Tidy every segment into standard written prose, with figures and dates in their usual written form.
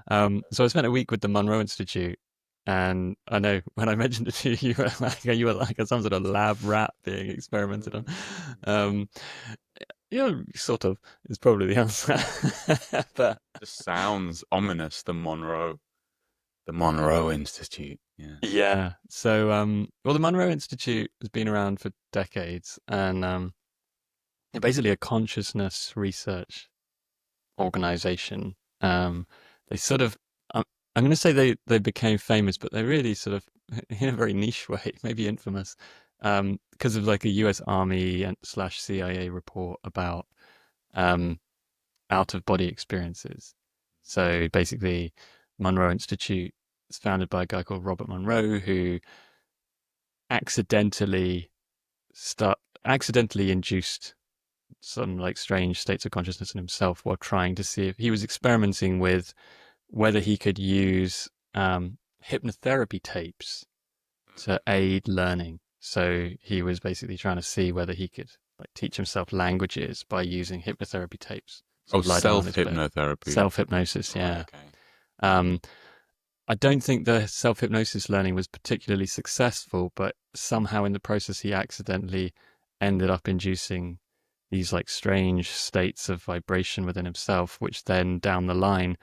So I spent a week with the Monroe Institute, and I know when I mentioned it to you, you were like some sort of lab rat being experimented on. Um, sort of is probably the answer. But Just sounds ominous. The Monroe Institute. Yeah. yeah, so well, the Monroe Institute has been around for decades, and they're basically a consciousness research organization. They sort of, I'm going to say they became famous, but they really sort of, in a very niche way, maybe infamous, because of like a U.S. Army and slash CIA report about um, out of body experiences. So basically, Monroe Institute is founded by a guy called Robert Monroe who accidentally accidentally induced some like strange states of consciousness in himself while trying to see if he was experimenting with whether he could use hypnotherapy tapes to aid learning. So he was basically trying to see whether he could like teach himself languages by using hypnotherapy tapes. So Oh, he'd lie down on self his bed. hypnotherapy. Self hypnosis, Right. yeah. Okay. Um, I don't think the self hypnosis learning was particularly successful, but somehow in the process he accidentally ended up inducing these like strange states of vibration within himself, which then down the line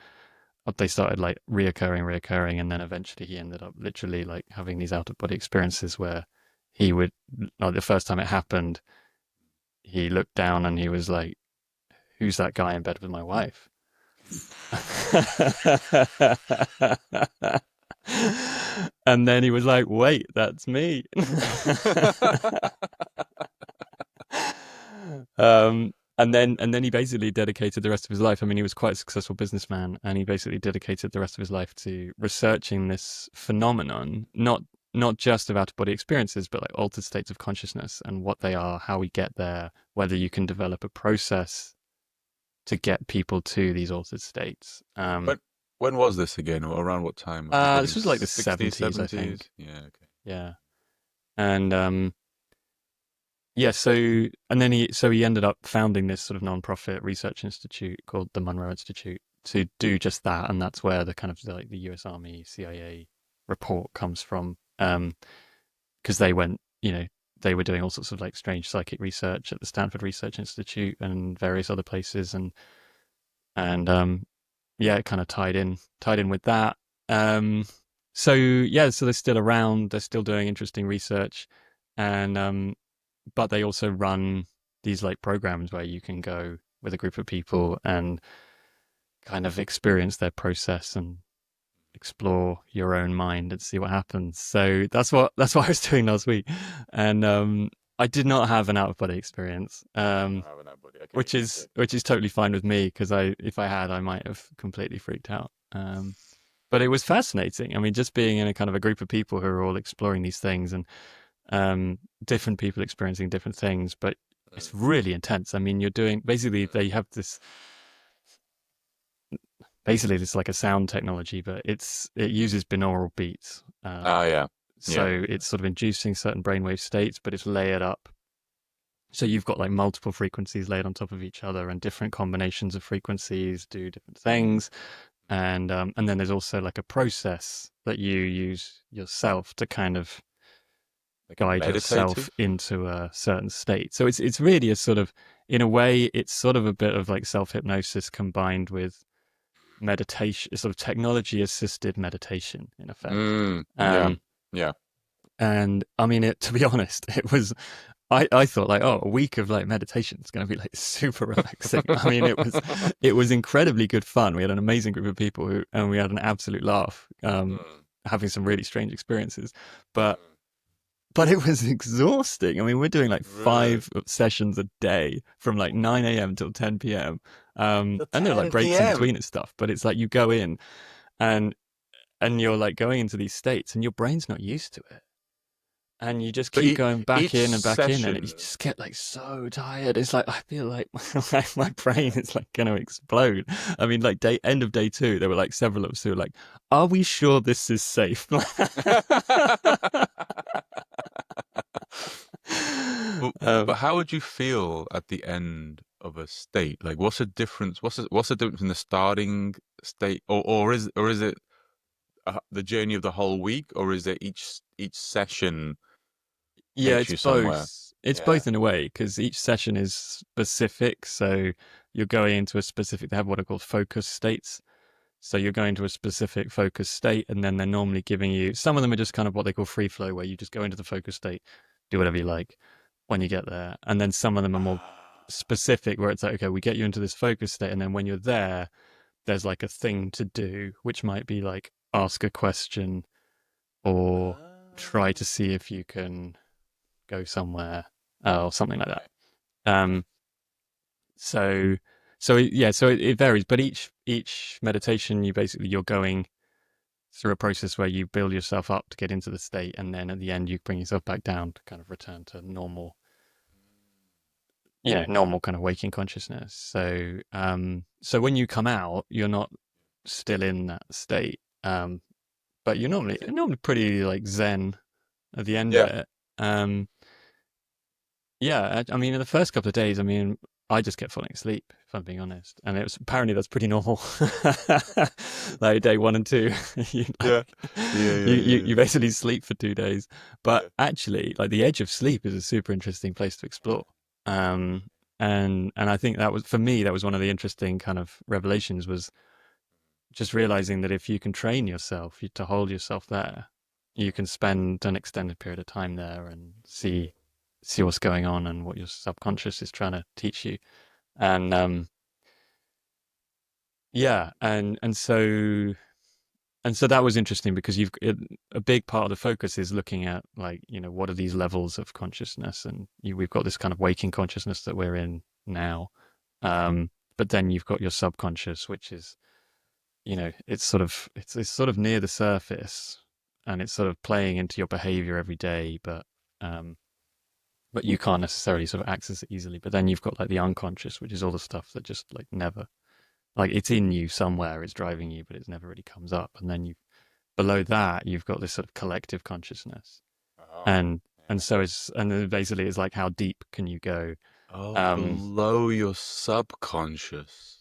they started like reoccurring, and then eventually he ended up literally like having these out of body experiences where he would, like the first time it happened, he looked down and he was like, "Who's that guy in bed with my wife?" And then he was like, "Wait, that's me." And then he basically dedicated the rest of his life. I mean, he was quite a successful businessman, and he basically dedicated the rest of his life to researching this phenomenon, not just of out of body experiences, but like altered states of consciousness and what they are, how we get there, whether you can develop a process to get people to these altered states. When when was this again? Or around what time? Are we talking This was like the 60s, 70s, I 70s? think. Yeah. Okay. Yeah, and yeah, and then he ended up founding this sort of non-profit research institute called the Monroe Institute to do just that, and that's where the kind of like the U.S. Army CIA report comes from, because they went, they were doing all sorts of like strange psychic research at the Stanford Research Institute and various other places, and yeah, it kind of tied in with that. Um, so yeah, so they're still around, they're still doing interesting research, and but they also run these like programs where you can go with a group of people and kind of experience their process and explore your own mind and see what happens. So that's what I was doing last week, and I did not have an out of body experience, Not having that body. Okay. which is Good. which is totally fine with me because if I had I might have completely freaked out. But it was fascinating. I mean, just being in a kind of a group of people who are all exploring these things and different people experiencing different things, but it's really intense. I mean, you're doing basically they have this basically it's like a sound technology, but it uses binaural beats. Ah, yeah. Yeah. So it's sort of inducing certain brainwave states, but it's layered up. So you've got like multiple frequencies laid on top of each other, and different combinations of frequencies do different things. And then there's also like a process that you use yourself to kind of Like guide yourself meditative? into a certain state. So it's really a sort of, in a way, it's sort of a bit of like self hypnosis combined with meditation, sort of technology assisted meditation in effect. Yeah. Um, Yeah. and I mean, to be honest, it was. I thought like, oh, a week of like meditation is going to be like super relaxing. I mean, it was incredibly good fun. We had an amazing group of people and we had an absolute laugh, Mm, having some really strange experiences. But mm. but it was exhausting. I mean, we're doing like Really? 5 sessions a day from like 9 a.m. till 10 p.m. Till And there are like 10 breaks in p.m. between and stuff. But it's like you go in and you're like going into these states and your brain's not used to it. And you just So keep going back each in and back in, and you session, just get like so tired. It's like I feel like my brain is like going to explode. I mean, like end of day two, there were like several of us who were like, "Are we sure this is safe?" but um, how would you feel at the end of a state? Like, what's the difference? What's the difference in the starting state, or is it the journey of the whole week, or is it each session Yeah, takes it's you somewhere? both. It's Yeah. both in a way because each session is specific. So you're going into a specific. They have what are called focus states. So you're going to a specific focus state, and then they're normally giving you. Some of them are just kind of what they call free flow, where you just go into the focus state, do whatever you like when you get there, and then some of them are more Ah. specific, where it's like, okay, we get you into this focus state, and then when you're there, there's like a thing to do, which might be like ask a question or try to Ah. see if you can go somewhere or something like that. Right. Um, so it varies, but each meditation you're going through a process where you build yourself up to get into the state, and then at the end you bring yourself back down to kind of return to normal, normal kind of waking consciousness. So when you come out, you're not still in that state, but you're Is it? normally pretty like zen at the end of Yeah. it. Um, Yeah, I mean, in the first couple of days, I mean, I just kept falling asleep, if I'm being honest, and it was apparently that's pretty normal. Like day 1 and 2, you Yeah. like Yeah. Yeah. Yeah. you basically sleep for 2 days. But Yeah. actually, like the edge of sleep is a super interesting place to explore. Um, and I think that was for me, that was one of the interesting kind of revelations was just realizing that if you can train yourself to hold yourself there, you can spend an extended period of time there and see what's going on and what your subconscious is trying to teach you. And yeah, and so that was interesting because a big part of the focus is looking at like what are these levels of consciousness, and we've got this kind of waking consciousness that we're in now, but then you've got your subconscious, which is it's sort of near the surface, and it's sort of playing into your behavior every day, um, but you can't necessarily sort of access it easily. But then you've got like the unconscious, which is all the stuff that just like never, like it's in you somewhere, it's driving you, but it never really comes up. And then you below that, you've got this sort of collective consciousness, Oh. and Yeah. and then basically it's like how deep can you go? Oh, Um, below your subconscious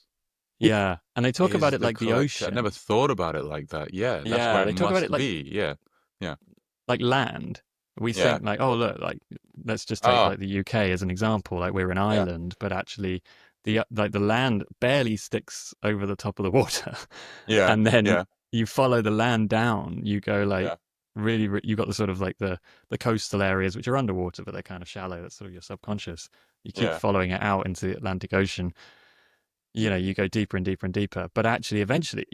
yeah, and they talk about is it the like the collector. I never ocean. thought about it like that. Yeah, that's where Yeah, it they talk about it must be. Yeah. Yeah. like land. We Yeah. think like, oh look, like let's just take Ah. like the UK as an example. Like we're an Yeah. island, but actually, the land barely sticks over the top of the water, Yeah. and then Yeah. you follow the land down. You go like Yeah. really, you got the sort of like the coastal areas which are underwater, but they're kind of shallow. That's sort of your subconscious. You keep Yeah. following it out into the Atlantic Ocean. You go deeper and deeper and deeper, but actually, eventually,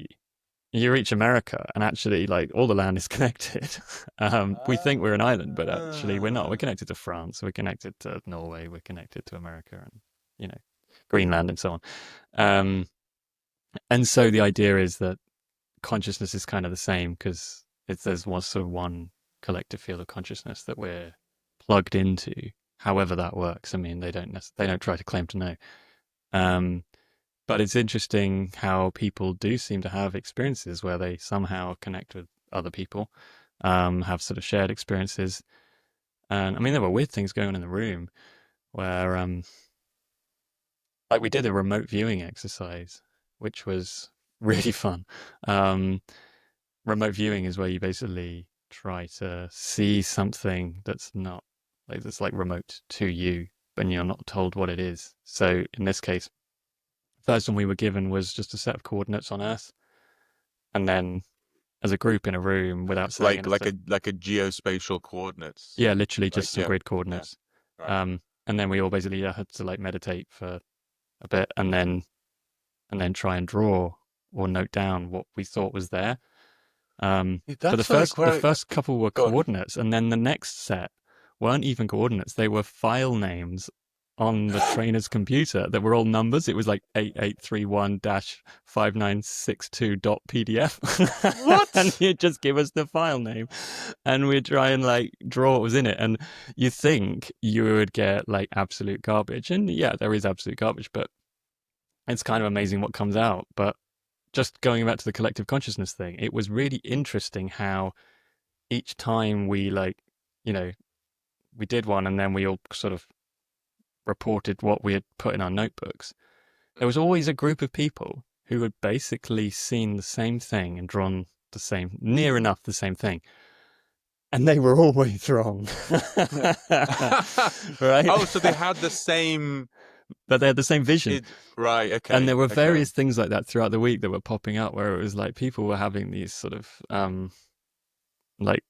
you reach America, and actually, like all the land is connected. We think we're an island, but actually, we're not. We're Ah. connected to France. We're connected to Norway. We're connected to America, and you know, Greenland, and so on. Um, and so the idea is that consciousness is kind of the same because there's one sort of one collective field of consciousness that we're plugged into. However that works. I mean, they don't try to claim to know. Um, but it's interesting how people do seem to have experiences where they somehow connect with other people, have sort of shared experiences. And I mean, there were weird things going on in the room where, like, we did a remote viewing exercise, which was really fun. Um, Remote viewing is where you basically try to see something that's not that's like remote to you, but you're not told what it is. So in this case, first one we were given was just a set of coordinates on Earth, and then as a group in a room without saying anything. Like a geospatial coordinates. Yeah, literally Like, just some yeah. grid Yeah. coordinates. Right. And then we all basically had to like meditate for a bit, and then try and draw or note down what we thought was there. But That's like the where. first couple were Go on. coordinates, and then the next set weren't even coordinates; they were file names on the trainer's computer that were all numbers. It was like 8831-5962.pdf, and What? he'd just give us the file name, and we'd try and like draw what was in it. And you think you would get like absolute garbage, and yeah, there is absolute garbage, but it's kind of amazing what comes out. But just going back to the collective consciousness thing, it was really interesting how each time we like, you know, we did one and then we all sort of reported what we had put in our notebooks, there was always a group of people who had basically seen the same thing and drawn the same, near enough the same thing. And they were always wrong. Right? Oh, so they had the same. But they had the same vision. Right. And Okay. there were Okay. various things like that throughout the week that were popping up where it was like people were having these sort of like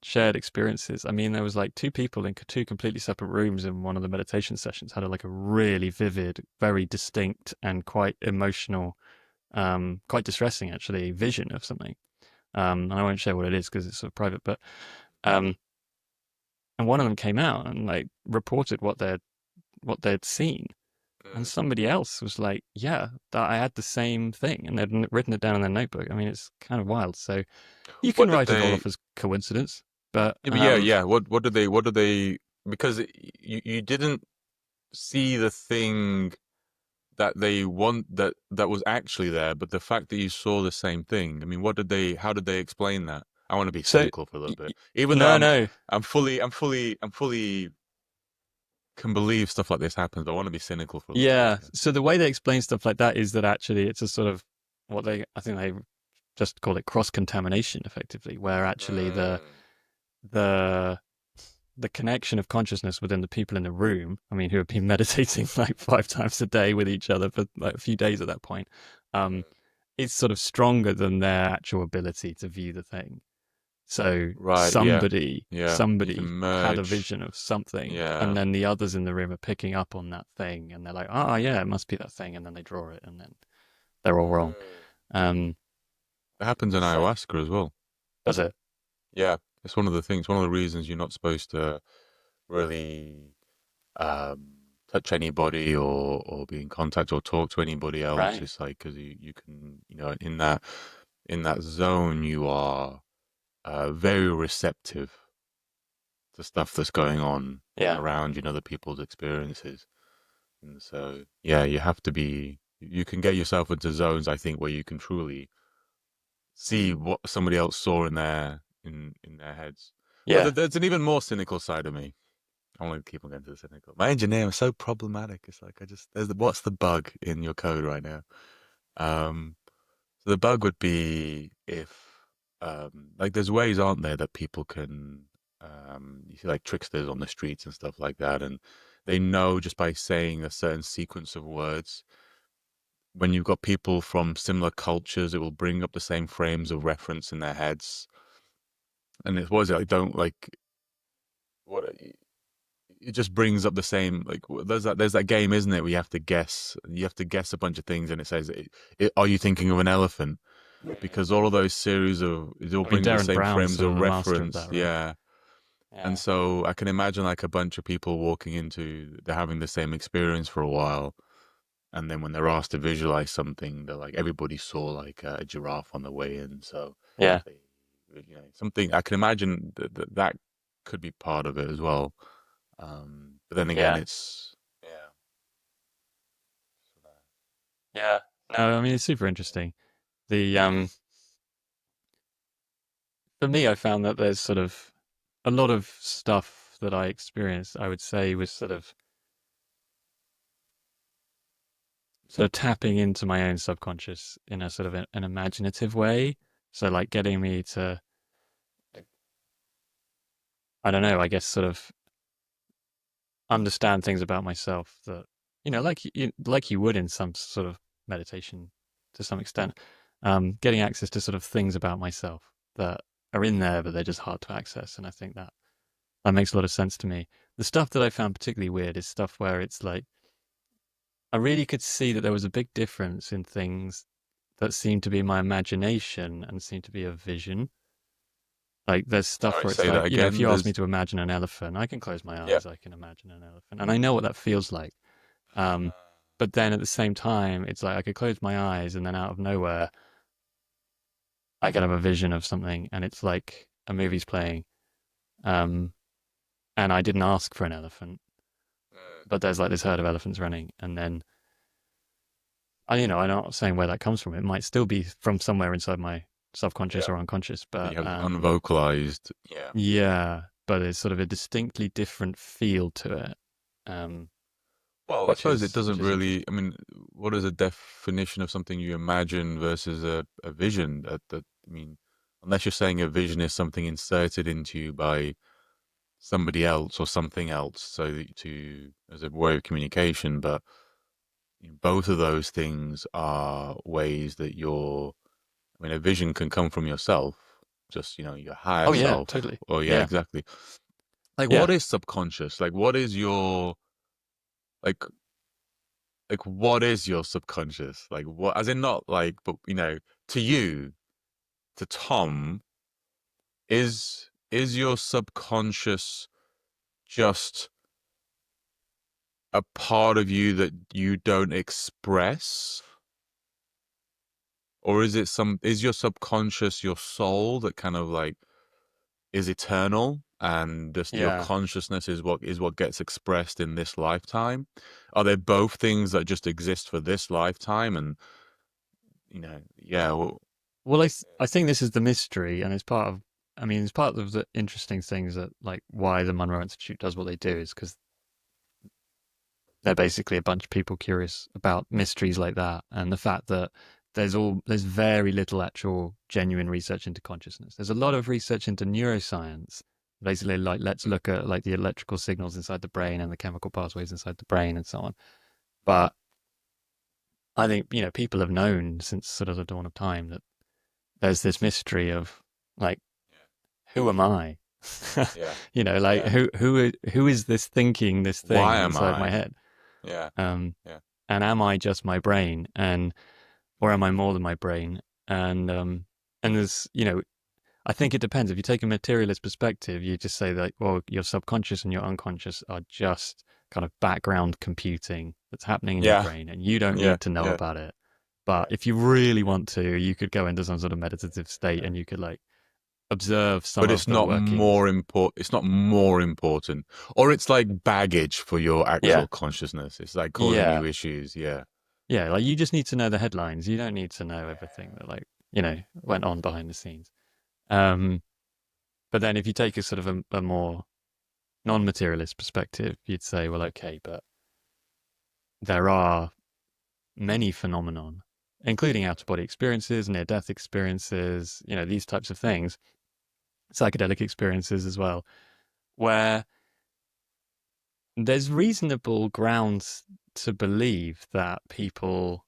shared experiences. I mean, there was like two people in two completely separate rooms in one of the meditation sessions had like a really vivid, very distinct and quite emotional, quite distressing actually, vision of something. And I won't share what it is because it's sort of private, but um, and one of them came out and like reported what they'd seen. And Mm. somebody else was like, "Yeah, that I had the same thing," and they'd written it down in their notebook. I mean, it's kind of wild. So you What can did write it all they? off as coincidence, but Yeah, but yeah, yeah. What did they? What did they? Because you didn't see the thing that they want that was actually there, but the fact that you saw the same thing. I mean, what did they? How did they explain that? I want to be so cynical for a little bit, even though no, no, I'm fully can believe stuff like this happens. But I want to be cynical for a little bit. yeah. So the way they explain stuff like that is that actually it's a sort of what I think they just call it cross contamination, effectively, where actually Mm, the the connection of consciousness within the people in the room, I mean, who have been meditating like 5 times a day with each other for like a few days at that point, um, mm. it's sort of stronger than their actual ability to view the thing. So Right. Yeah. somebody Yeah. You can somebody had a merge. vision of something, and Yeah. then the others in the room are picking up on that thing, and they're like, "Oh, yeah, it must be that thing," and then they draw it, and then they're all wrong. Mm. Um, It happens in so ayahuasca as well. does it? Yeah. It's one of the things. One of the reasons you're not supposed to really um, touch anybody or be in contact or talk to anybody else. Right? It's like because you can in that zone you are very receptive to stuff that's going on Yeah, around you and other people's experiences. And so yeah, you have to be. You can get yourself into zones, I think, where you can truly see what somebody else saw in their heads. But yeah, there's an even more cynical side of me. I want to keep on going to the cynical. My engineer is so problematic. It's like what's the bug in your code right now? Um, so the bug would be if like there's ways, aren't there, that people can you see like tricksters on the streets and stuff like that, and they know just by saying a certain sequence of words. When you've got people from similar cultures, it will bring up the same frames of reference in their heads. And it was like don't like what it just brings up the same like there's that game, isn't it, where you have to guess a bunch of things and it says are you thinking of an elephant, because all of those series of it all I mean, bring up the Darren same Brown's frames sort of of the master of reference, that, right? yeah. And Yeah, so I can imagine like a bunch of people walking into they're having the same experience for a while, and then when they're asked to visualize something, they're like everybody saw like a giraffe on the way in, so yeah, they something I can imagine that could be part of it as well. But then again, yeah, it's yeah. yeah. No, I mean it's super interesting. The For me, I found that there's sort of a lot of stuff that I experienced. I would say was sort of tapping into my own subconscious in a sort of an imaginative way. So like getting me to, I don't know, I guess sort of understand things about myself that, like you would in some sort of meditation to some extent. Getting access to sort of things about myself that are in there, but they're just hard to access. And I think that makes a lot of sense to me. The stuff that I found particularly weird is stuff where it's like, I really could see that there was a big difference in things that seemed to be my imagination and seemed to be a vision. Like there's stuff Sorry, where it's say that like, if again. you ask me There's to imagine an elephant, I can close my yeah. eyes, I can imagine an elephant, and I know what that feels like. Um, but then at the same time, it's like I could close my eyes and then out of nowhere, I could have a vision of something, and it's like a movie's playing. Um, and I didn't ask for an elephant, but there's like this herd of elephants running, and then I'm not saying where that comes from. It might still be from somewhere inside my subconscious Yeah, or unconscious, that but you have unvocalized. Yeah. yeah, but it's sort of a distinctly different feel to it. Um, Well, I which suppose it is doesn't really. I interesting. mean, what is a definition of something you imagine versus a vision? I mean, unless you're saying a vision is something inserted into you by somebody else or something else, so that to as a way of communication. But both of those things are ways that you're. I mean, a vision can come from yourself, just your higher Oh yeah, self. totally. Oh yeah, Yeah, exactly. Like, yeah. what is subconscious? Like, what is your like what is your subconscious? Like what as in not like but to you, to Tom, is your subconscious just a part of you that you don't express? Or is your subconscious your soul that kind of like is eternal and just your Yeah. consciousness is what gets expressed in this lifetime? Are they both things that just exist for this lifetime and yeah, well, Well, I think this is the mystery, and it's part of. I mean, it's part of the interesting things that like why the Monroe Institute does what they do is because they're basically a bunch of people curious about mysteries like that, and the fact that there's very little actual genuine research into consciousness. There's a lot of research into neuroscience, basically like let's look at like the electrical signals inside the brain and the chemical pathways inside the brain and so on. But I think people have known since sort of the dawn of time that there's this mystery of like who am I? yeah, Like yeah. who is this thinking this Why thing am inside my I? head? Yeah, Um, yeah, and am I just my brain, and or am I more than my brain? And there's I think it depends. If you take a materialist perspective, you just say that well, your subconscious and your unconscious are just kind of background computing that's happening in your yeah, brain, and you don't yeah, need to know yeah, about it. But yeah, if you really yeah, want to, you could go into some sort of meditative state, yeah. and you could like observe some But of it's the not workings. more important. It's not more important, or it's like baggage for your Yeah. actual consciousness. It's like causing Yeah. you issues. Yeah, Yeah. Like you just need to know the headlines. You don't need to know yeah, everything that like, went on behind the scenes. Um, but then if you take a sort of a more non-materialist perspective, you'd say, well, okay, but there are many phenomenon, including out-of-body experiences, near-death experiences, these types of things, psychedelic experiences as well, where there's reasonable grounds to believe that people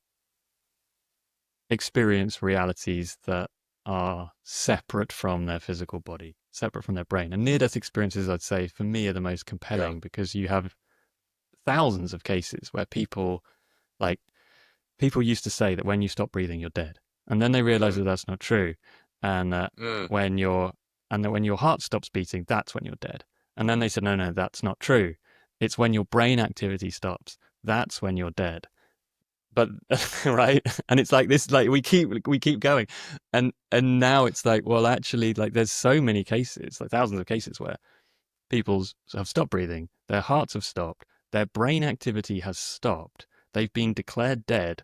experience realities that are separate from their physical body, separate from their brain. And near death experiences, I'd say, for me, are the most yeah. compelling because you have thousands of cases where like, people used to say that when you stop breathing, you're dead. And then they realize Mm, that that's not true. And mm, when you're, and that when your heart stops beating, that's when you're dead. And then they said, no, no, that's not true. It's when your brain activity stops. That's when you're dead. But right, and it's like this, like we keep going, and now it's like, well, actually, like there's so many cases, like thousands of cases where people have stopped breathing, their hearts have stopped, their brain activity has stopped, they've been declared dead,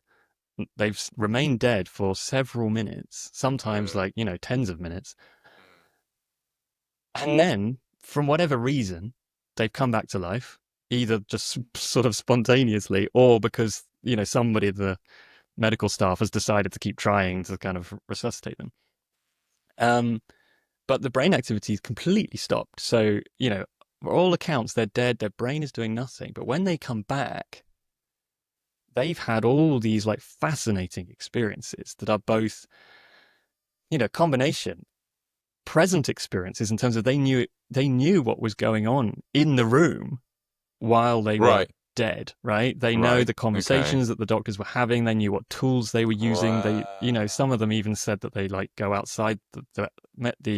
they've remained dead for several minutes, sometimes mm, like tens of minutes, and then from whatever reason they've come back to life, either just sort of spontaneously or because somebody at the medical staff has decided to keep trying to kind of resuscitate them. Um, but the brain activity is completely stopped. So, for all accounts, they're dead, their brain is doing nothing. But when they come back, they've had all these like fascinating experiences that are both, combination present experiences in terms of they knew what was going on in the room while they were right, dead, right? They know right. the Okay. conversations that the doctors were having. They knew what tools they were using. Some of Wow. them even said that they like go outside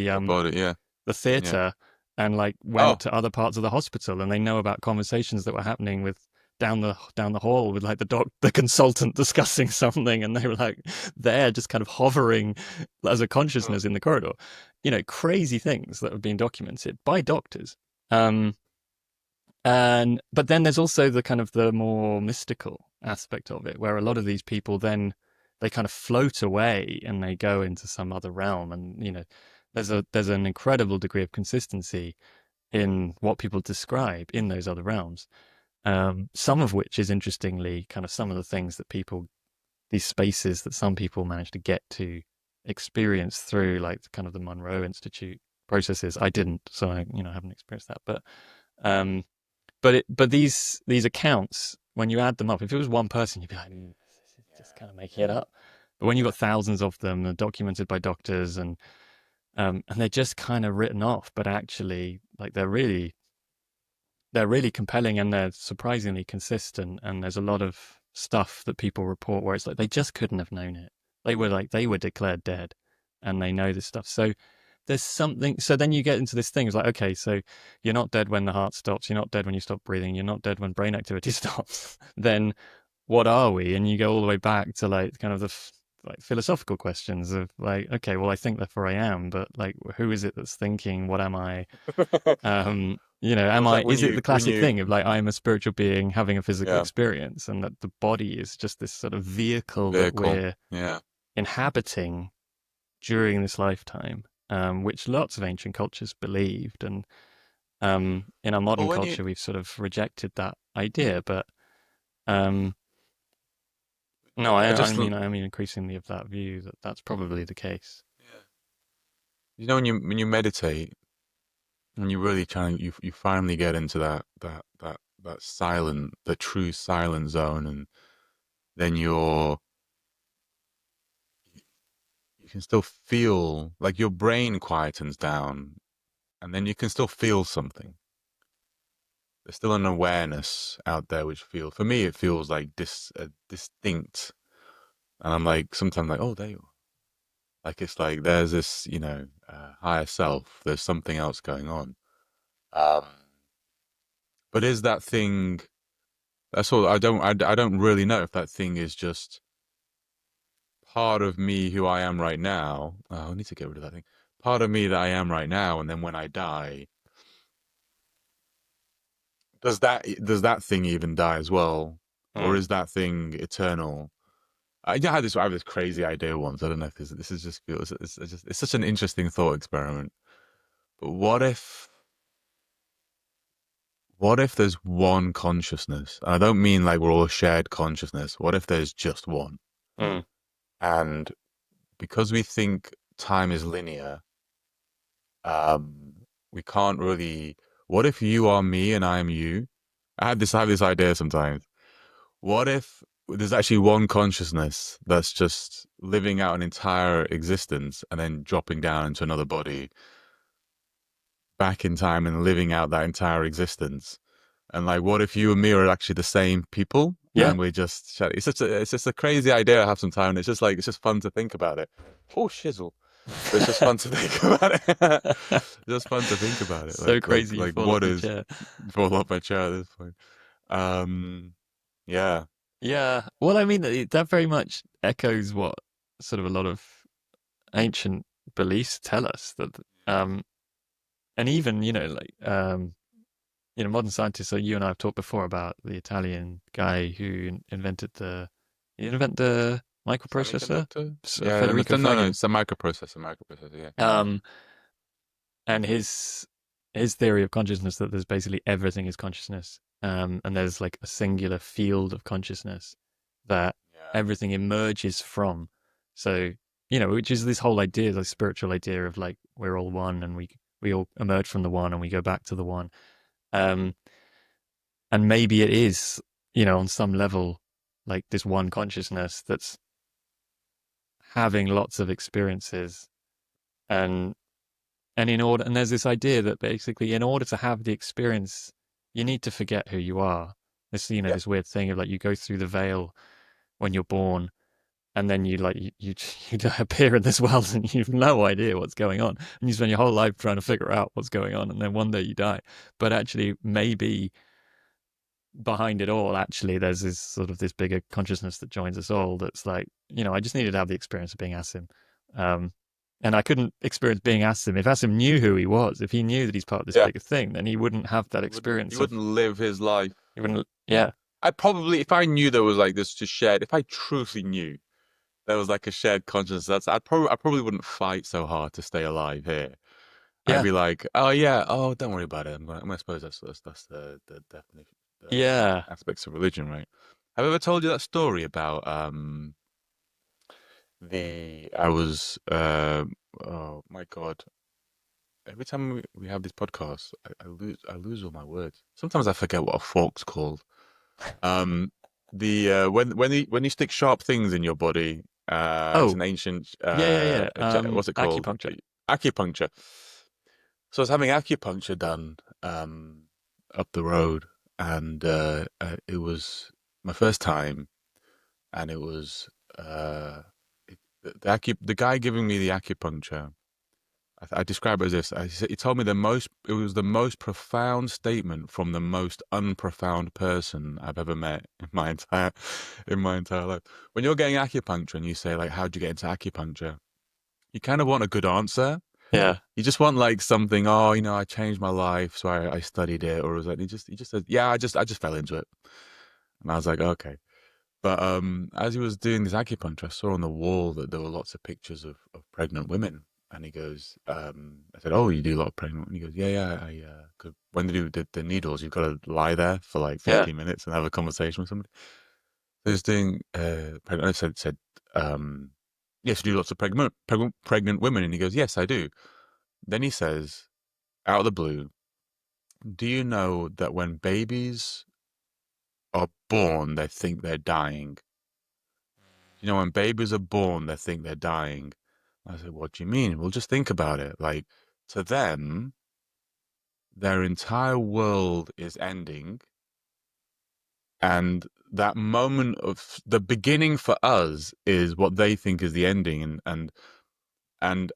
The body. Yeah, the yeah. theater and like went Oh, to other parts of the hospital, and they know about conversations that were happening with down the hall with like the consultant discussing something, and they were like there just kind of hovering as a mm, consciousness in the corridor. Crazy things that have been documented by doctors. Um, and but then there's also the kind of the more mystical aspect of it, where a lot of these people then they kind of float away and they go into some other realm, and there's an incredible degree of consistency in what people describe in those other realms. some of which is interestingly kind of some of the things that people, these spaces that some people manage to get to experience through like kind of the Monroe Institute processes. I didn't, so I haven't experienced that. Um, but these accounts, when you add them up, if it was one person, you'd be like, this is just kind of making it up. But when you've got thousands of them, they're documented by doctors, and they're just kind of written off, but actually, like they're really compelling and they're surprisingly consistent. And there's a lot of stuff that people report where it's like they just couldn't have known it. They were declared dead, and they know this stuff. So there's something. So then you get into this thing. It's like, okay, so you're not dead when the heart stops. You're not dead when you stop breathing. You're not dead when brain activity stops. Then what are we? And you go all the way back to like kind of like philosophical questions of like, okay, well, I think therefore I am, but like, who is it that's thinking? What am I? Well, it's like Is it the classic thing of like, I'm a spiritual being having a physical yeah, experience, and that the body is just this sort of vehicle that vehicle. we're Yeah. inhabiting during this lifetime, which lots of ancient cultures believed. And in our Well, modern when you, culture, we've sort of rejected that idea. But um, no, I just, I mean increasingly of that view that that's probably the case. yeah. When you meditate and you really try and you finally get into that silent, the true silent zone, and then you can still feel like your brain quietens down, and then you can still feel something. There's still an awareness out there which feels, for me, it feels like distinct. And I'm like, sometimes like, oh, there you are. Like, it's like there's this, higher self. There's something else going on. Um, but is that thing, that's all, I don't really know if that thing is just part of me who I am right now. Oh, I need to get rid of that thing. Part of me that I am right now. And then when I die, does that thing even die as well? Or Mm, is that thing eternal? I have this crazy idea once. I don't know if this is just it's such an interesting thought experiment. But what if there's one consciousness? And I don't mean like we're all shared consciousness. What if there's just one? mm, And because we think time is linear, um, we can't really. What if you are me and I am you? I have this idea sometimes. What if there's actually one consciousness that's just living out an entire existence and then dropping down into another body back in time and living out that entire existence? And like, what if you and me are actually the same people yeah. and we're just, it's just a crazy idea I have sometimes. And it's just like, it's just fun to think about it. Oh, shizzle. But it's just fun to think about it. Just fun to think about it. So crazy you Like fall off what your is, chair. fall off my chair at this point. Um, yeah. Yeah. Well, I mean, that very much echoes what sort of a lot of ancient beliefs tell us that, and even, modern scientists, so you and I have talked before about the Italian guy who invented he invented the microprocessor, Semiconductor? Yeah, Federico no, no, Faggin. it's a microprocessor, yeah. Um, and his theory of consciousness, that there's basically everything is consciousness, and there's like a singular field of consciousness that Yeah. everything emerges from. So, which is this whole idea, the spiritual idea of like we're all one, and we all emerge from the one and we go back to the one. Um, and maybe it is, on some level, like this one consciousness that's having lots of experiences, and and there's this idea that basically in order to have the experience, you need to forget who you are. This, Yeah. this weird thing of like you go through the veil when you're born, and then you appear in this world and you've no idea what's going on, and you spend your whole life trying to figure out what's going on, and then one day you die. But actually, maybe behind it all, actually, there's this sort of this bigger consciousness that joins us all. That's like, I just needed to have the experience of being Asim. Um, and I couldn't experience being Asim. If Asim knew who he was, if he knew that he's part of this Yeah. bigger thing, then he wouldn't have that He experience of, wouldn't live his life. he wouldn't, yeah, I probably, if I knew there was like this to shared, if I truly knew there was like a shared consciousness, I probably wouldn't fight so hard to stay alive here. I'd yeah, be like, oh yeah, oh don't worry about it. I'm gonna suppose that's the definition. Yeah. aspects of religion, right? Have I ever told you that story about the I was oh my God. Every time we have these podcasts, I lose all my words. Sometimes I forget what a fork's called. Um, the when you stick sharp things in your body, it's Oh, an ancient yeah. what's it called? Acupuncture. Acupuncture. So I was having acupuncture done up the road, and it was my first time, and it was the guy giving me the acupuncture. I describe it as this. He told me it was the most profound statement from the most unprofound person I've ever met in my entire life. When you're getting acupuncture and you say like, "How'd you get into acupuncture?" You kind of want a good answer. Yeah. You just want like something. Oh, I changed my life, so I studied it, or was like he just said, "Yeah, I just fell into it," and I was like, "Okay." But as he was doing this acupuncture, I saw on the wall that there were lots of pictures of pregnant women. And he goes, I said, "Oh, you do a lot of pregnant women?" He goes, "Yeah. 'Cause when they do the needles, you've got to lie there for like Yeah. 15 minutes and have a conversation with somebody." So he's doing, pregnant, I said, "Yes, you do lots of pregnant women." And he goes, "Yes, I do." Then he says, out of the blue, "Do you know that when babies are born, they think they're dying? When babies are born, they think they're dying." I said, "What do you mean?" "Well, just think about it. Like, to them, their entire world is ending. And that moment of the beginning for us is what they think is the ending. And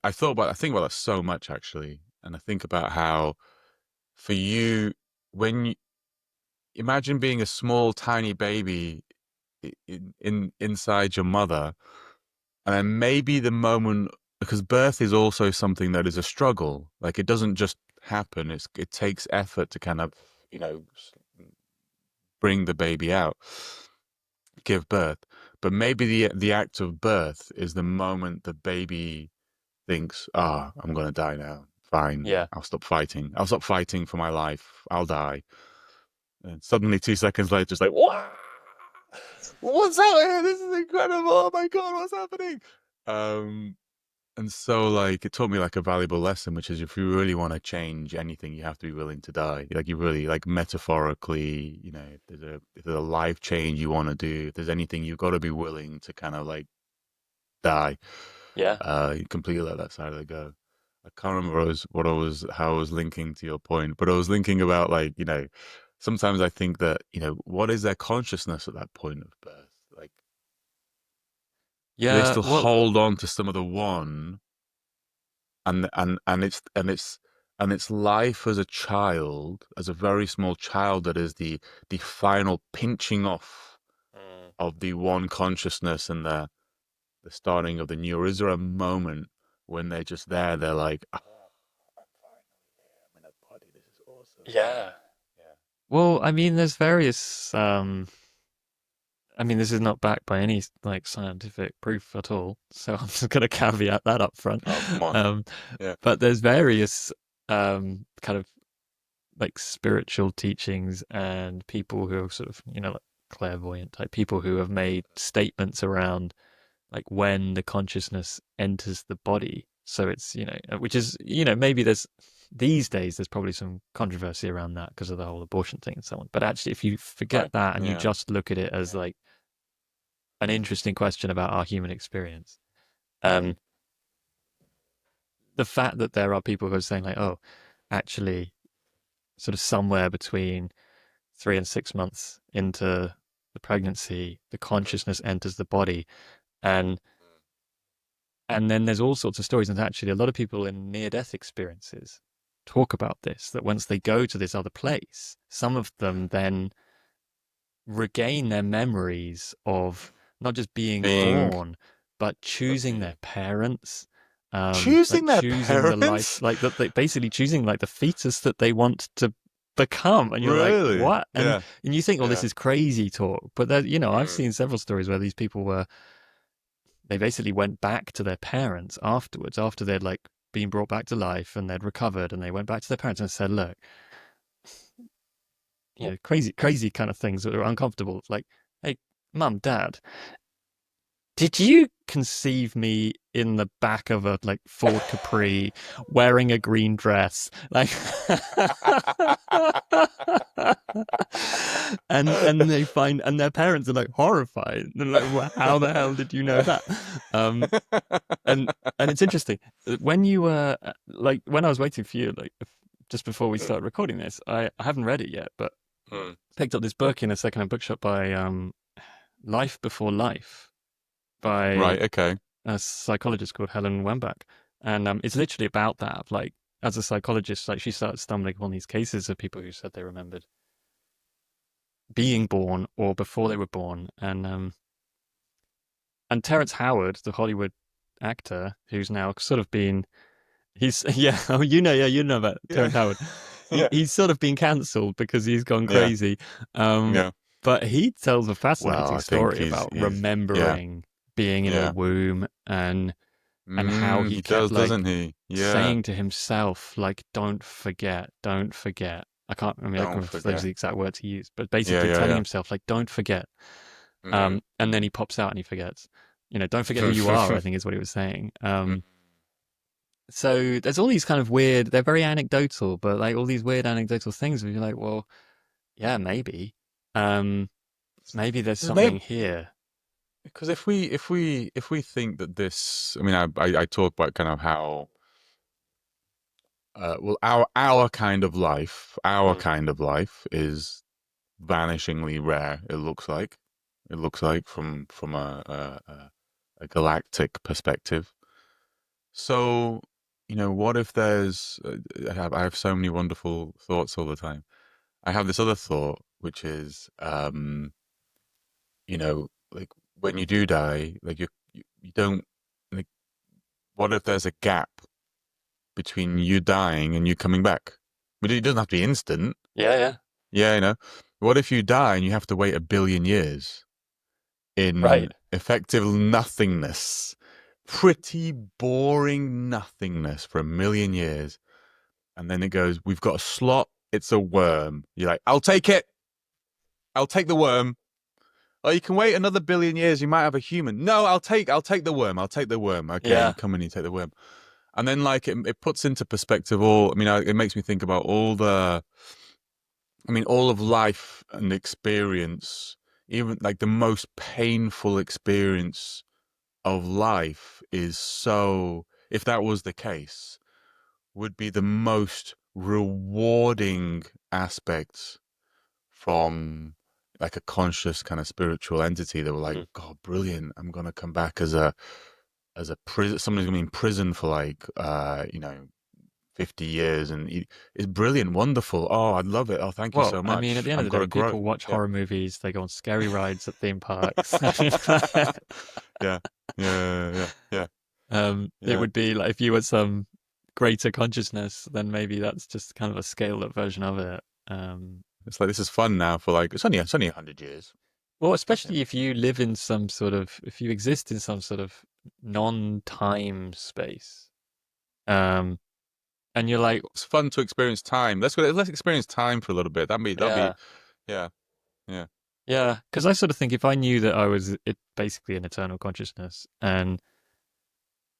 I think about that so much, actually. And I think about how, for you, when you imagine being a small, tiny baby inside your mother. And then maybe the moment, because birth is also something that is a struggle. Like, it doesn't just happen. It takes effort to kind of, you know, bring the baby out, give birth. But maybe the act of birth is the moment the baby thinks, "Ah, I'm gonna die now. Fine, Yeah. I'll stop fighting. I'll stop fighting for my life. I'll die." And suddenly, 2 seconds later, it's like, "What? What's happening? This is incredible! Oh my God, what's happening?" Um, And so, like, it taught me like a valuable lesson, which is if you really want to change anything, you have to be willing to die. Like, you really, like, metaphorically, if there's a life change you want to do, if there's anything, you've got to be willing to kind of like die. Yeah. You completely let that side of it go. I can't remember how I was linking to your point, but I was linking about like, sometimes I think that, what is their consciousness at that point of birth? Like, do they Yeah. still Well, hold on to some of the one? And it's life as a child, as a very small child, that is the final pinching off mm, of the one consciousness and the starting of the new. Or is there a moment when they're just there? They're like, "Oh, I'm finally here. I'm in a body. This is awesome." yeah. Yeah. Well, I mean, there's various. I mean, this is not backed by any like scientific proof at all, so I'm just going to caveat that up front. Oh, come on. Um, Yeah. but there's various kind of like spiritual teachings and people who are sort of like clairvoyant type people who have made statements around like when the consciousness enters the body. So it's which is maybe there's these days there's probably some controversy around that because of the whole abortion thing and so on. But actually, if you Right. forget that and you Yeah. just look at it as like an interesting question about our human experience. Um, the fact that there are people who are saying like, oh, actually, sort of somewhere between 3 and 6 months into the pregnancy, the consciousness enters the body, and then there's all sorts of stories. And actually, a lot of people in near-death experiences talk about this. That once they go to this other place, some of them then regain their memories of not just being Being, born, but choosing their parents, like choosing their choosing the life, parents? like that they basically choosing like the fetus that they want to become. And you're like, Really? what? And Yeah. you think, well, this Yeah. is crazy talk, but there, I've Mm. seen several stories where these people they basically went back to their parents afterwards, after they'd like been brought back to life and they'd recovered, and they went back to their parents and said, look, crazy kind of things that are uncomfortable. It's like, hey, mum, dad, did you conceive me in the back of a like Ford Capri wearing a green dress? Like and they find and their parents are like horrified. They're like, well, how the hell did you know that? Um and and it's interesting. When you were like when I was waiting for you, like just before we started recording this, I haven't read it yet, but picked up this book in a secondhand bookshop by Life Before Life by Right. Okay. a psychologist called Helen Wambach, and it's literally about that. Like, as a psychologist, like she started stumbling upon these cases of people who said they remembered being born or before they were born, and Terrence Howard, the Hollywood actor, who's now sort of been he's yeah oh you know about Yeah. Terrence Howard. Yeah. He's sort of been cancelled because he's gone Yeah. crazy. Um, Yeah. but he tells a Well, fascinating I think story about he's yeah. remembering being in the Yeah. womb and how he He kept does, like doesn't he? Yeah. saying to himself like don't forget, don't forget. I mean I can't Don't remember if those are forget. the exact words he used, but Yeah. basically Yeah. telling Yeah. himself like don't forget. And then he pops out and he forgets. Don't forget who you are, I think is what he was saying. So there's all these kind of weird, they're very anecdotal, but like all these weird anecdotal things where you're like, well, yeah, maybe. Um, maybe there's something Maybe here. because if we think that this, I mean, I talk about kind of how well our Mm. kind of life is vanishingly rare. It looks like from a galactic perspective. So, what if there's? I have so many wonderful thoughts all the time. I have this other thought, which is, like when you do die, like you don't like. What if there's a gap between you dying and you coming back? But it doesn't have to be instant. Yeah, yeah. Yeah, What if you die and you have to wait 1 billion years in Right. effective nothingness? Pretty boring nothingness for 1 million years. And then it goes, we've got a slot. It's a worm. You're like, I'll take it. I'll take the worm. Oh, you can wait another 1 billion years. You might have a human. No, I'll take the worm. I'll take the worm. Okay, you Yeah. come in, you take the worm. And then like it puts into perspective all, I mean, it makes me think about all of life and experience, even like the most painful experience of life is so, if that was the case, would be the most rewarding aspects from like a conscious kind of spiritual entity that were like, Mm. God, brilliant! I'm gonna come back as a prison. Somebody's gonna be in prison for like 50 years, and it's brilliant, wonderful. Oh, I'd love it. Oh, thank you Well, so I mean, at much. the end of I'm the gonna day, grow. people watch Yeah, horror movies, they go on scary rides at theme parks. yeah, yeah, yeah, yeah, It yeah. would be like if you were some greater consciousness, then maybe that's just kind of a scaled up version of it. Um, It's like this is fun now for like it's only 100 years. Well, Yeah. especially if you live in some sort of, if you exist in some sort of non-time space, um, and you're like, It's fun to experience time. Let's experience time for a little bit. That'd be yeah, yeah, yeah, yeah, because I sort of think if I knew that I was basically an eternal consciousness, and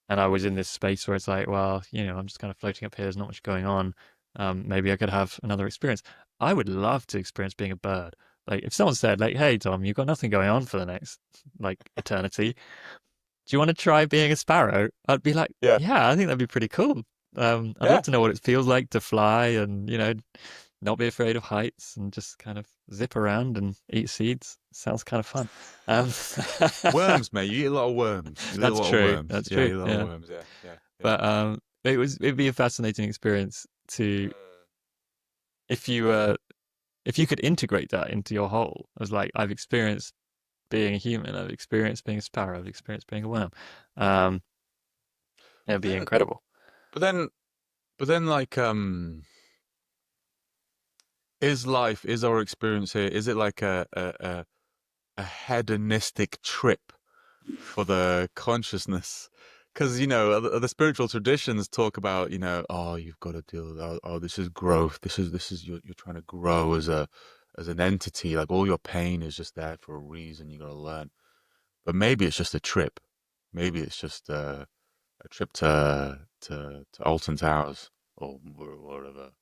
I was in this space where it's like, well, I'm just kind of floating up here. There's not much going on. Maybe I could have another experience. I would love to experience being a bird. Like if someone said, like, "Hey, Tom, you've got nothing going on for the next like eternity. Do you want to try being a sparrow?" I'd be like, yeah, yeah, I think that'd be pretty cool. I'd love yeah. to know what it feels like to fly and, not be afraid of heights and just kind of zip around and eat seeds. Sounds kind of fun. Um, Worms, mate. You eat a lot of worms. You eat a that's lot of true. worms. That's Yeah, true. you eat a lot of Yeah. worms. Yeah, yeah, yeah. But it'd be a fascinating experience to if you could integrate that into your whole. As like I've experienced being a human, I've experienced being a sparrow, I've experienced being a worm. Um, it'd But be then, incredible. but then, like, is our experience here? Is it like a hedonistic trip for the consciousness? Because the spiritual traditions talk about oh, you've got to deal with, oh, this is growth. This is you're trying to grow as an entity, like all your pain is just there for a reason. You got to learn. But maybe it's just a trip. Maybe it's just a trip to Alton Towers or whatever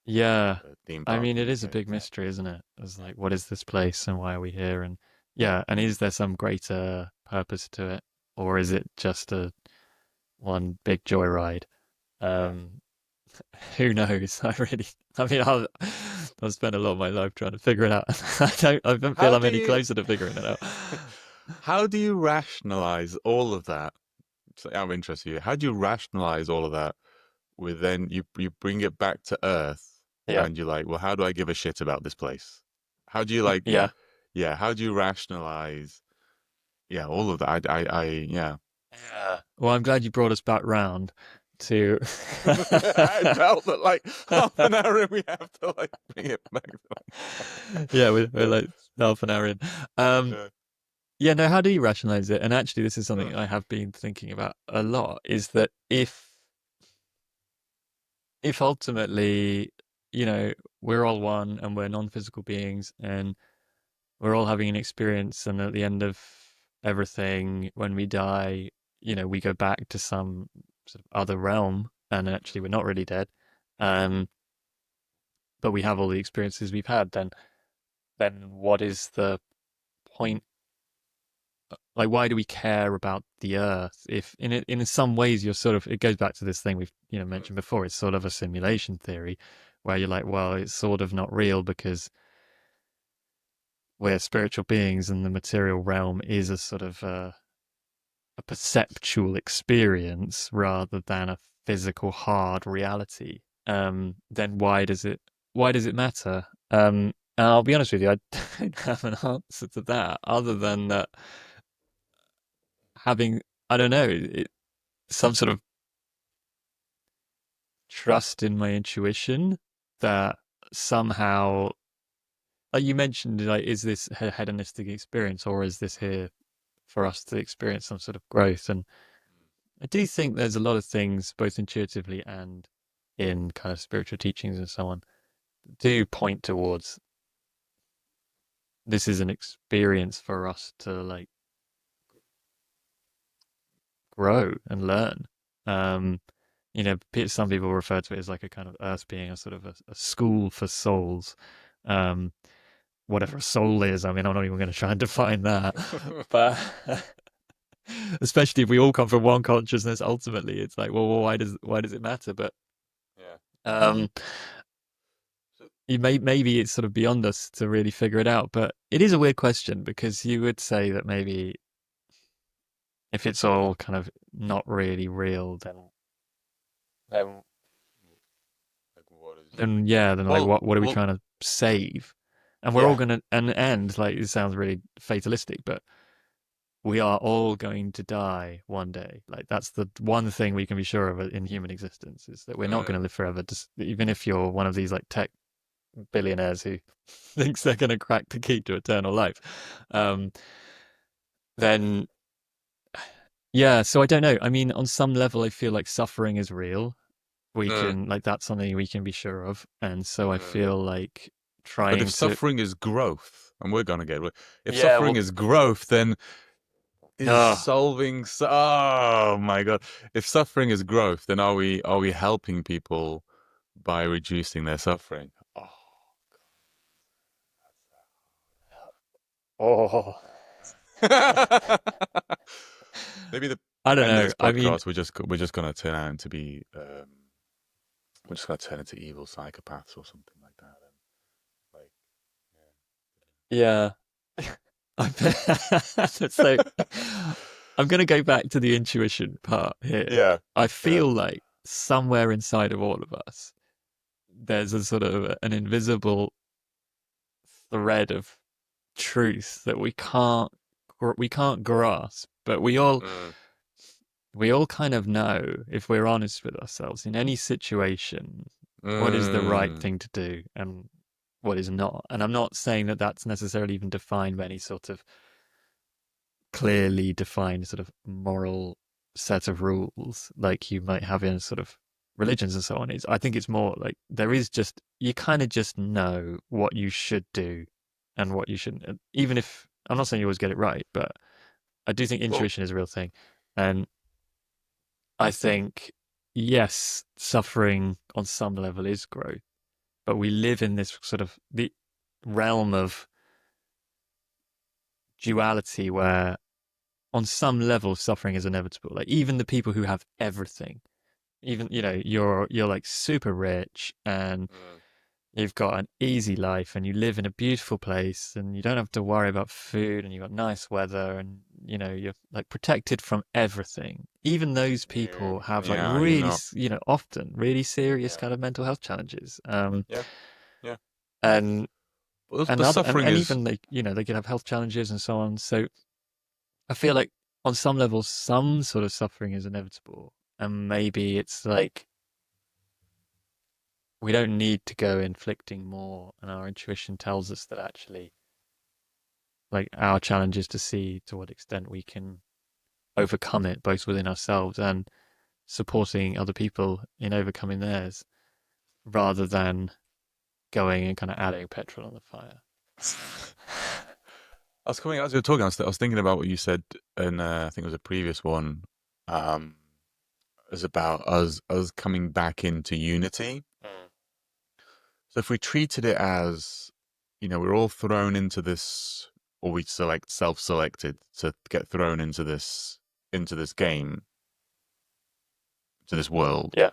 Yeah. theme I park mean, in it the is a UK. big mystery, isn't it? It's like, what is this place and why are we here? And yeah, and is there some greater purpose to it? Or is it just a one big joyride? Yeah. Um, who knows? I mean, I've spent a lot of my life trying to figure it out. I don't feel How I'm do any you closer to figuring it out. how do you rationalize all of that? So I'm interested in you. How do you rationalize all of that with then you bring it back to Earth Yeah. and you're like, well, how do I give a shit about this place? How do you like, Yeah. yeah, how do you rationalize, yeah, all of that? Yeah. Yeah. Well, I'm glad you brought us back round to. I felt that like half an hour in, we have to like bring it back. Yeah, we're Yeah, like half an hour in. Um, yeah. yeah, no, how do you rationalize it? And actually, this is Uh, something I have been thinking about a lot, is that if ultimately, you know, we're all one and we're non-physical beings and we're all having an experience, and at the end of everything, when we die, you know, we go back to some sort of other realm, and actually we're not really dead. Um, but we have all the experiences we've had, then what is the point? Like, why do we care about the Earth? If in some ways you're sort of, it goes back to this thing we've mentioned before. It's sort of a simulation theory, where you're like, well, it's sort of not real because we're spiritual beings, and the material realm is a sort of a perceptual experience rather than a physical hard reality. Then why does it matter? And I'll be honest with you, I don't have an answer to that other than that having, I don't know, some sort of trust in my intuition that somehow, like you mentioned, like, is this a hedonistic experience, or is this here for us to experience some sort of growth? And I do think there's a lot of things, both intuitively and in kind of spiritual teachings and so on, do point towards this is an experience for us to like grow and learn. Um, some people refer to it as like a kind of earth being a sort of a school for souls. Um, whatever a soul is, I mean, I'm not even going to try and define that, but especially if we all come from one consciousness, ultimately, it's like, well, why does it matter? But yeah. um, So, maybe it's sort of beyond us to really figure it out. But it is a weird question, because you would say that maybe if it's all kind of not really real, then like, what is? then yeah, then like Well, what are we well, trying to save? And we're all yeah. gonna and like it sounds really fatalistic, but we are all going to die one day. Like that's the one thing we can be sure of in human existence, is that we're not going Mm, to live forever. Just even if you're one of these like tech billionaires who thinks they're going to crack the key to eternal life, um, then yeah. So I don't know. I mean, on some level, I feel like suffering is real. We mm, can like that's something we can be sure of, and so I mm. feel like But if trying to. suffering is growth, and we're gonna get, if Yeah, suffering well, is growth, then is oh, solving. Oh my God! If suffering is growth, then are we helping people by reducing their suffering? Oh. oh. Maybe the I don't end of know. this I mean, podcast, we're just gonna turn out to be we're just gonna turn into evil psychopaths or something like that. And like, yeah. So I'm going to go back to the intuition part here. yeah, I yeah, feel like somewhere inside of all of us, there's a sort of an invisible thread of truth that we can't grasp, but we all mm, we all kind of know, if we're honest with ourselves, in any situation, what is the right mm, thing to do and what is not. And I'm not saying that that's necessarily even defined by any sort of clearly defined sort of moral set of rules like you might have in sort of religions and so on. I think it's more like there is just, you kind of just know what you should do and what you shouldn't. Even if I'm not saying you always get it right, but I do think Well, intuition is a real thing. And I think, yes, suffering on some level is growth, but we live in this sort of the realm of duality where on some level suffering is inevitable. Like even the people who have everything, even you're like super rich and mm, you've got an easy life and you live in a beautiful place and you don't have to worry about food and you've got nice weather and you're like protected from everything. Even those people have like you're really, not. often really serious Yeah, kind of mental health challenges. yeah, yeah. And But other suffering and is even they could have health challenges and so on. So I feel like on some level, some sort of suffering is inevitable, and maybe it's like we don't need to go inflicting more, and our intuition tells us that actually, like our challenge is to see to what extent we can overcome it, both within ourselves and supporting other people in overcoming theirs, rather than going and kind of adding petrol on the fire. I was coming as you were talking. I was thinking about what you said, and I think it was a previous one. Um, is about us coming back into unity. Mm. So if we treated it as, we're all thrown into this, or we self-selected to get thrown into this game, to this world. Yeah.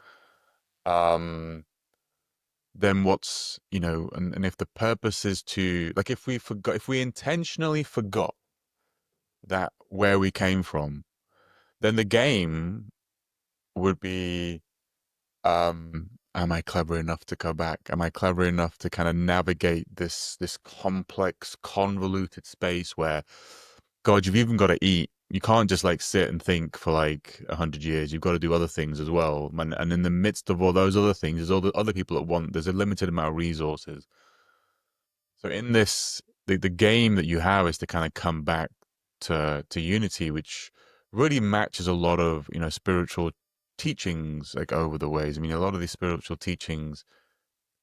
Um, then what's and if the purpose is to, like, if we intentionally forgot that where we came from, then the game would be, am I clever enough to go back? Am I clever enough to kind of navigate this complex, convoluted space where, God, you've even got to eat. You can't just like sit and think for like 100 years. You've got to do other things as well. And in the midst of all those other things, there's all the other people that want. There's a limited amount of resources. So in this, the game that you have is to kind of come back to unity, which really matches a lot of spiritual teachings like over the ways. I mean, a lot of these spiritual teachings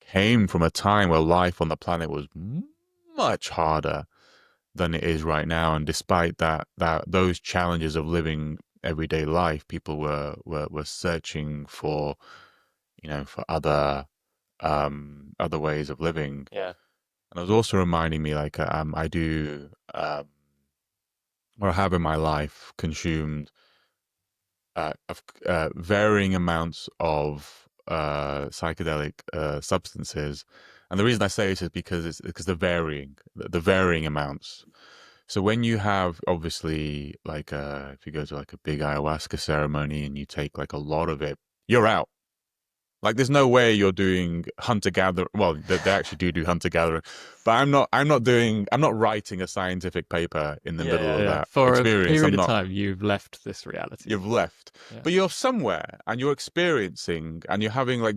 came from a time where life on the planet was much harder than it is right now, and despite that those challenges of living everyday life, people were searching for for other ways of living. Yeah. And it was also reminding me, like, I do, or have in my life, consumed varying amounts of psychedelic substances. And the reason I say this is because it's because the varying amounts. So when you have, obviously, like, if you go to like a big ayahuasca ceremony and you take like a lot of it, you're out. Like, there's no way you're doing hunter gatherer. Well, they actually do hunter gathering, but I'm not writing a scientific paper in the Yeah, middle yeah, of yeah. that For a experience. period I'm of not. time, you've left this reality. You've left, Yeah. but you're somewhere and you're experiencing and you're having like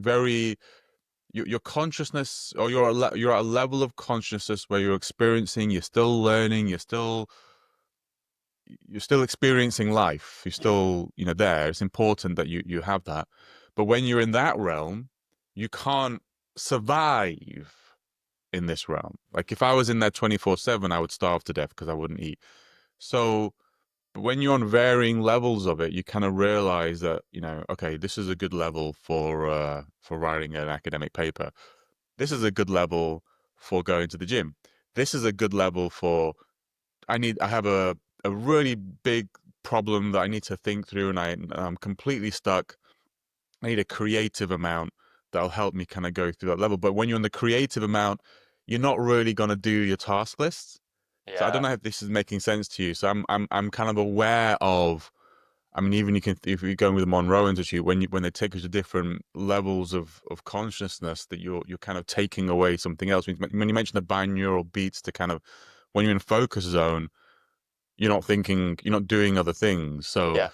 your consciousness, or you're at a level of consciousness where you're experiencing, you're still learning, you're still experiencing life. You're Yeah. still, there. It's important that you have that. But when you're in that realm, you can't survive in this realm. Like, if I was in there 24/7, I would starve to death because I wouldn't eat. So when you're on varying levels of it, you kind of realize that, okay, this is a good level for writing an academic paper. This is a good level for going to the gym. This is a good level for, I have a really big problem that I need to think through, and I'm completely stuck. I need a creative amount that'll help me kind of go through that level. But when you're in the creative amount, you're not really going to do your task lists. So I don't Yeah. know if this is making sense to you. So I'm kind of aware of. I mean, even you can, if you're going with the Monroe Institute, when they take you to different levels of consciousness, that you're kind of taking away something else. When you mention the binaural beats, to kind of, when you're in focus zone, you're not thinking, you're not doing other things. So Yeah.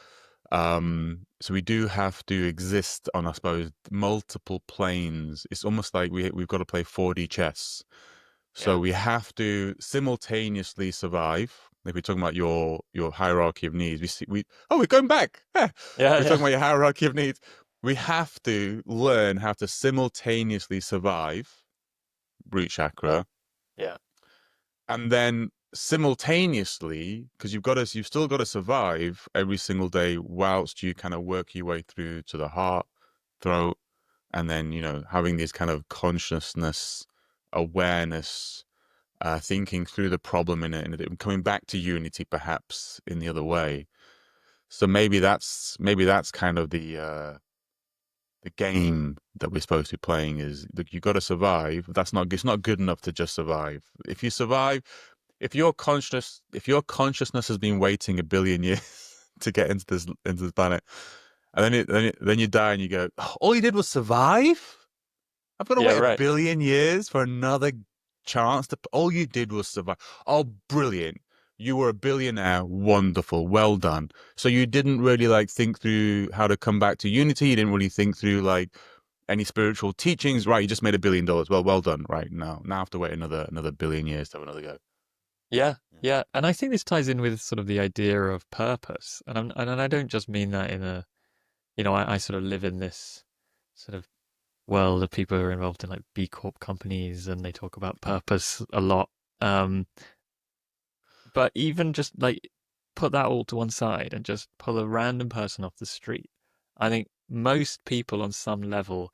so we do have to exist on, I suppose, multiple planes. It's almost like we've got to play 4D chess. So Yeah. we have to simultaneously survive. If we're talking about your hierarchy of needs, we're going back. Yeah. We're Yeah. talking about your hierarchy of needs. we have to learn how to simultaneously survive root chakra, Yeah. and then simultaneously, because you've still got to survive every single day whilst you kind of work your way through to the heart, throat, and then having these kind of consciousness, awareness, thinking through the problem and coming back to unity, perhaps in the other way. So maybe that's kind of the game that we're supposed to be playing is look, you got to survive. It's not good enough to just survive. If you survive, if your consciousness has been waiting a billion years to get into this planet, and then you die and you go, "Oh, all you did was survive. I've got to Yeah, wait a right. billion years for another chance to. All you did was survive. Oh, brilliant! You were a billionaire. Wonderful. Well done. So you didn't really like think through how to come back to unity. You didn't really think through like any spiritual teachings. Right? You just made $1 billion. Well done. Right now I have to wait another billion years to have another go. Yeah, Yeah. yeah. And I think this ties in with sort of the idea of purpose. And I don't just mean that in a, I sort of live in this sort of world of people who are involved in like B Corp companies and they talk about purpose a lot. Um, but even just like put that all to one side and just pull a random person off the street. I think most people on some level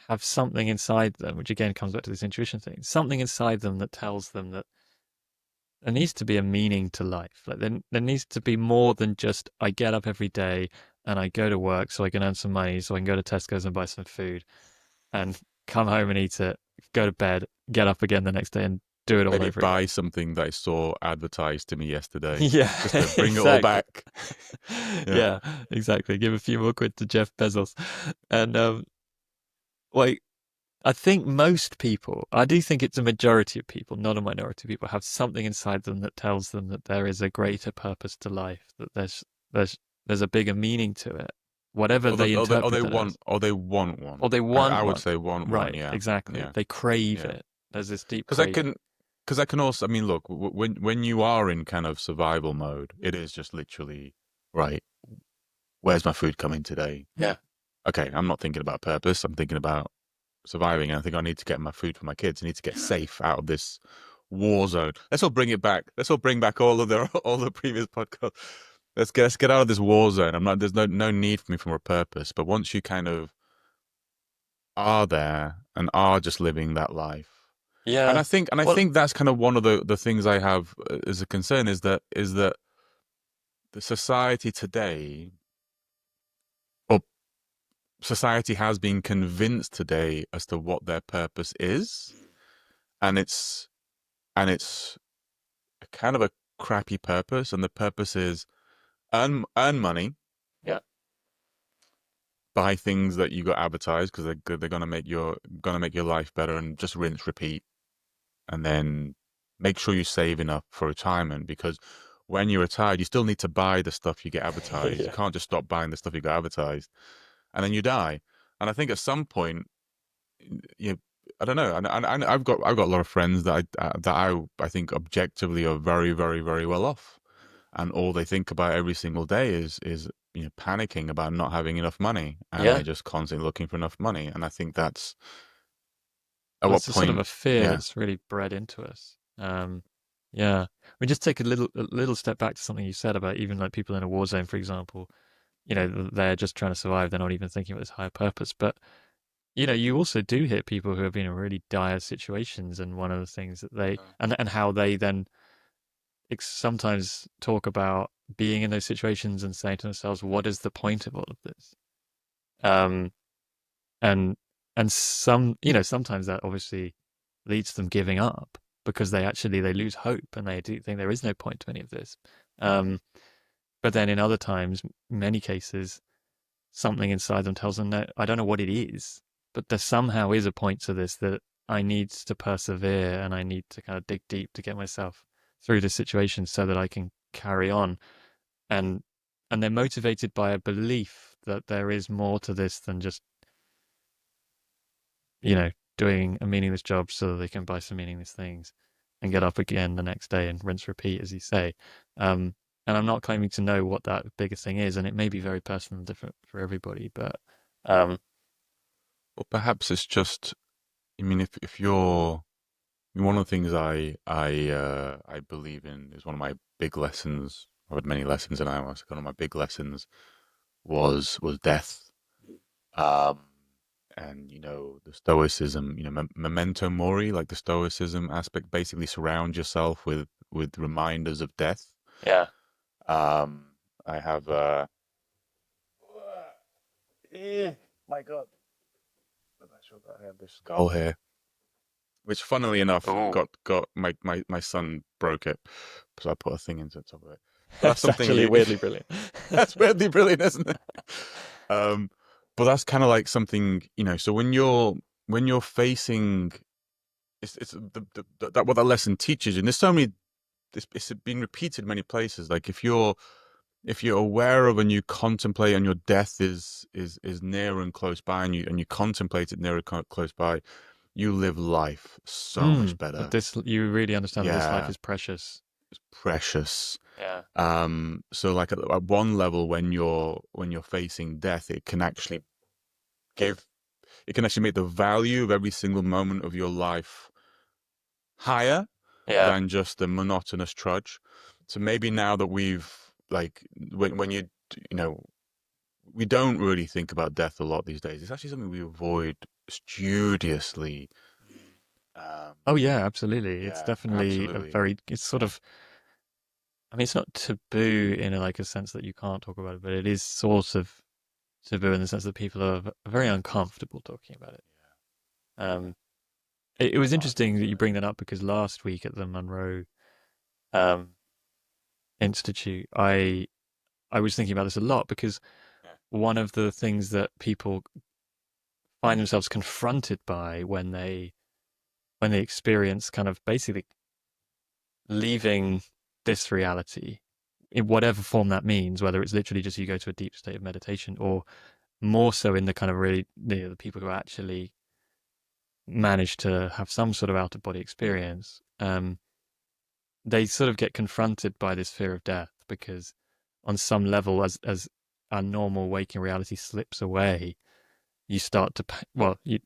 have something inside them, which again comes back to this intuition thing, something inside them that tells them that there needs to be a meaning to life. Like there needs to be more than just I get up every day and I go to work so I can earn some money, so I can go to Tesco's and buy some food and come home and eat it, go to bed, get up again the next day and do it all Maybe over again. buy something that I saw advertised to me yesterday, Yeah, just to bring it all exactly. back. Yeah. Yeah, exactly. Give a few more quid to Jeff Bezos. And like I think most people, I do think it's a majority of people, not a minority of people, have something inside them that tells them that there is a greater purpose to life, that there's there's a bigger meaning to it, whatever Or, the, they or interpret they that want as. or they want Or one. they I want would one. say want one. Right, Yeah. exactly. Yeah. They crave Yeah. it. There's this deep Because I craving. can because I can also, I mean, look, when you are in kind of survival mode, it is just literally right. Where's my food coming today? Yeah. Okay, I'm not thinking about purpose. I'm thinking about surviving, and I think I need to get my food for my kids. I need to get safe out of this war zone. Let's all bring it back. Let's all bring back all of the all the previous podcasts. Let's get out of this war zone. I'm not. There's no need for me for a purpose. But once you kind of are there and are just living that life, and Yeah. I Well, think that's kind of one of the things I have as a concern is that the society today, or society has been convinced today as to what their purpose is, and it's a kind of a crappy purpose, and the purpose is earn money, yeah. buy things that you got advertised because they're gonna make your life better, and just rinse repeat, and then make sure you save enough for retirement because when you're retired, you still need to buy the stuff you get advertised. You Yeah. can't just stop buying the stuff you got advertised, and then you die. And I think at some point, you I don't know. And I've got a lot of friends that I think objectively are very very very well off, and all they think about every single day is panicking about not having enough money, and they're Yeah. just constantly looking for enough money. And I think that's at Well, what it's a sort of point, a fear yeah, that's really bred into us. Yeah. We just take a little step back to something you said about even like people in a war zone, for example. They're just trying to survive. They're not even thinking about this higher purpose. But, you also do hear people who have been in really dire situations. And one of the things that and how they then sometimes talk about being in those situations and saying to themselves, what is the point of all of this? Um, and, and sometimes that obviously leads to them giving up because they lose hope and they do think there is no point to any of this. Um, but then in other times, many cases, something inside them tells them that I don't know what it is, but there somehow is a point to this that I need to persevere and I need to kind of dig deep to get myself through this situation so that I can carry on. And they're motivated by a belief that there is more to this than just, doing a meaningless job so that they can buy some meaningless things and get up again the next day and rinse repeat, as you say. Um, and I'm not claiming to know what that bigger thing is, and it may be very personal and different for everybody, but Um, Or perhaps it's just. I mean, if you're one of the things I believe in is one of my big lessons. I've had many lessons in ayahuasca. One of my big lessons was death. Um, and the stoicism, memento mori, like the stoicism aspect, basically surround yourself with reminders of death. yeah. Um, I have my God, I have this skull here, which funnily enough Oh, got my son broke it, so I put a thing into the top of it. But that's that's something actually you weirdly brilliant. that's weirdly brilliant, isn't it? Um, but that's kind of like something, so when you're facing it's that what that lesson teaches you. And there's so many. It's been repeated many places. Like if you're aware of and you contemplate, and your death is near and close by, and you contemplate it near and close by, you live life so much That better. this you really understand that this life Yeah, is precious. precious. Yeah. So like at one level, when you're facing death, give it can actually make the value of every single moment of your life higher Yeah. than just the monotonous trudge. So maybe now that we've like when you know we don't really think about death a lot these days. It's actually something we avoid studiously. Um, Oh yeah, absolutely. It's yeah, definitely a absolutely. very. It's sort of. I mean, it's not taboo in like a sense that you can't talk about it, but it is sort of taboo in the sense that people are very uncomfortable talking about it. Um, it was interesting that you bring that up because last week at the Monroe um, Institute, I was thinking about this a lot because Yeah. one of the things that people find themselves confronted by when they experience kind of basically leaving this reality in whatever form that means, whether it's literally just you go to a deep state of meditation or more so in the kind of really the people who actually manage to have some sort of out of body experience, they sort of get confronted by this fear of death because on some level, as our normal waking reality slips away, you start to well, you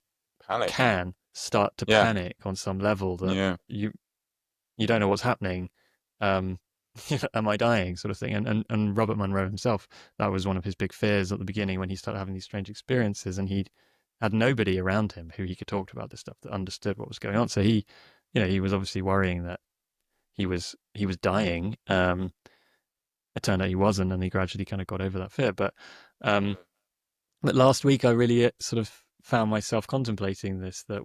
Panic. can start to Yeah, panic on some level that yeah. you you don't know what's happening. Um, am I dying, sort of thing? And Robert Monroe himself, that was one of his big fears at the beginning when he started having these strange experiences, and he had nobody around him who he could talk to about this stuff that understood what was going on. So he was obviously worrying that he was dying. It turned out he wasn't, and he gradually kind of got over that fear. Um, but last week I really sort of found myself contemplating this that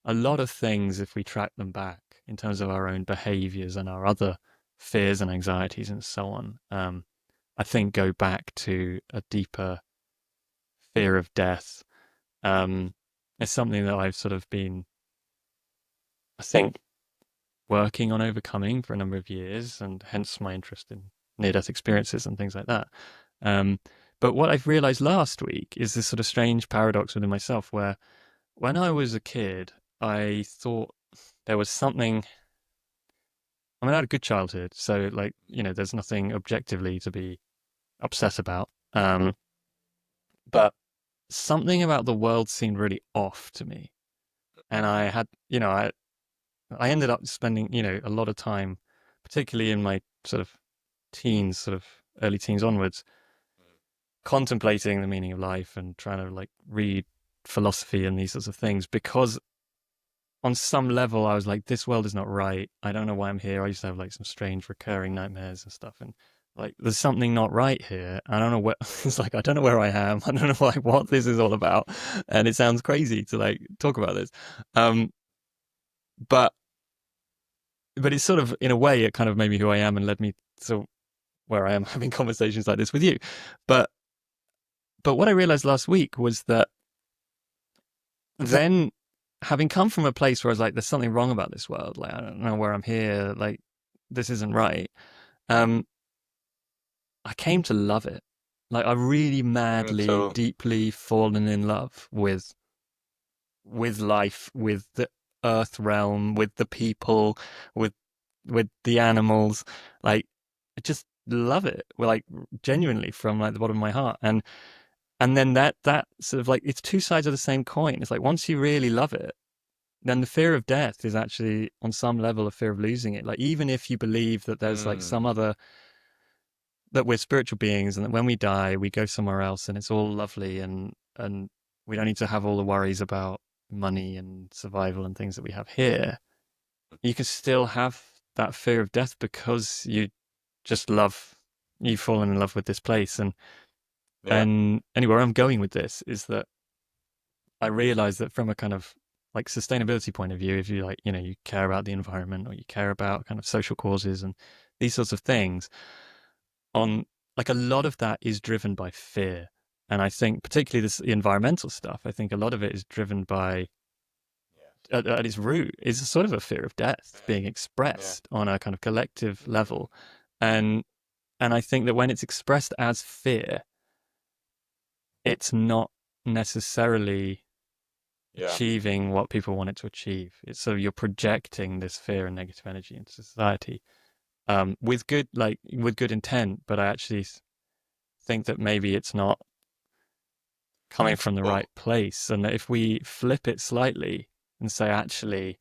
a lot of things, if we track them back in terms of our own behaviors and our other fears and anxieties and so on, I think go back to a deeper fear of death. Um, it's something that I've sort of been, I think, working on overcoming for a number of years, and hence my interest in near-death experiences and things like that. Um, but what I've realized last week is this sort of strange paradox within myself where when I was a kid, I thought there was something. I mean, I had a good childhood, so like there's nothing objectively to be upset about. But something about the world seemed really off to me, and I had, I ended up spending, a lot of time, particularly in my sort of teens, sort of early teens onwards, contemplating the meaning of life and trying to like read philosophy and these sorts of things because on some level I was like, this world is not right. I don't know why I'm here. I used to have like some strange recurring nightmares and stuff, and like there's something not right here. I don't know what it's like. I don't know where I am. I don't know like what this is all about, and it sounds crazy to like talk about this. Um, but it's sort of in a way it kind of made me who I am and led me to where I am having conversations like this with you. But what I realized last week was that then having come from a place where I was like, there's something wrong about this world, like I don't know where I'm here, like this isn't right. Um, I came to love it. Like I really Me madly, too. deeply fallen in love with life, with the earth realm, with the people, with the animals. Like I just love it. Well, like genuinely from like the bottom of my heart. and then that sort of like, it's two sides of the same coin. It's like once you really love it, then the fear of death is actually on some level a fear of losing it. Like even if you believe that there's like some Mm. other, that we're spiritual beings and that when we die we go somewhere else and it's all lovely, and we don't need to have all the worries about money and survival and things that we have here, you can still have that fear of death because you just love, you've fallen in love with this place. Yeah. And anywhere I'm going with this is that I realize that from a kind of like sustainability point of view, if you like, you care about the environment or you care about kind of social causes and these sorts of things, on like a lot of that is driven by fear. And I think particularly this the environmental stuff, I think a lot of it is driven by, Yes. at its root is sort of a fear of death being Yeah. expressed on a kind of collective level. And I think that when it's expressed as fear, it's not necessarily Yeah. achieving what people want it to achieve. It's so you're projecting this fear and negative energy into society, with good, like with good intent. But I actually think that maybe it's not coming from the right Well, place, and that if we flip it slightly and say, actually,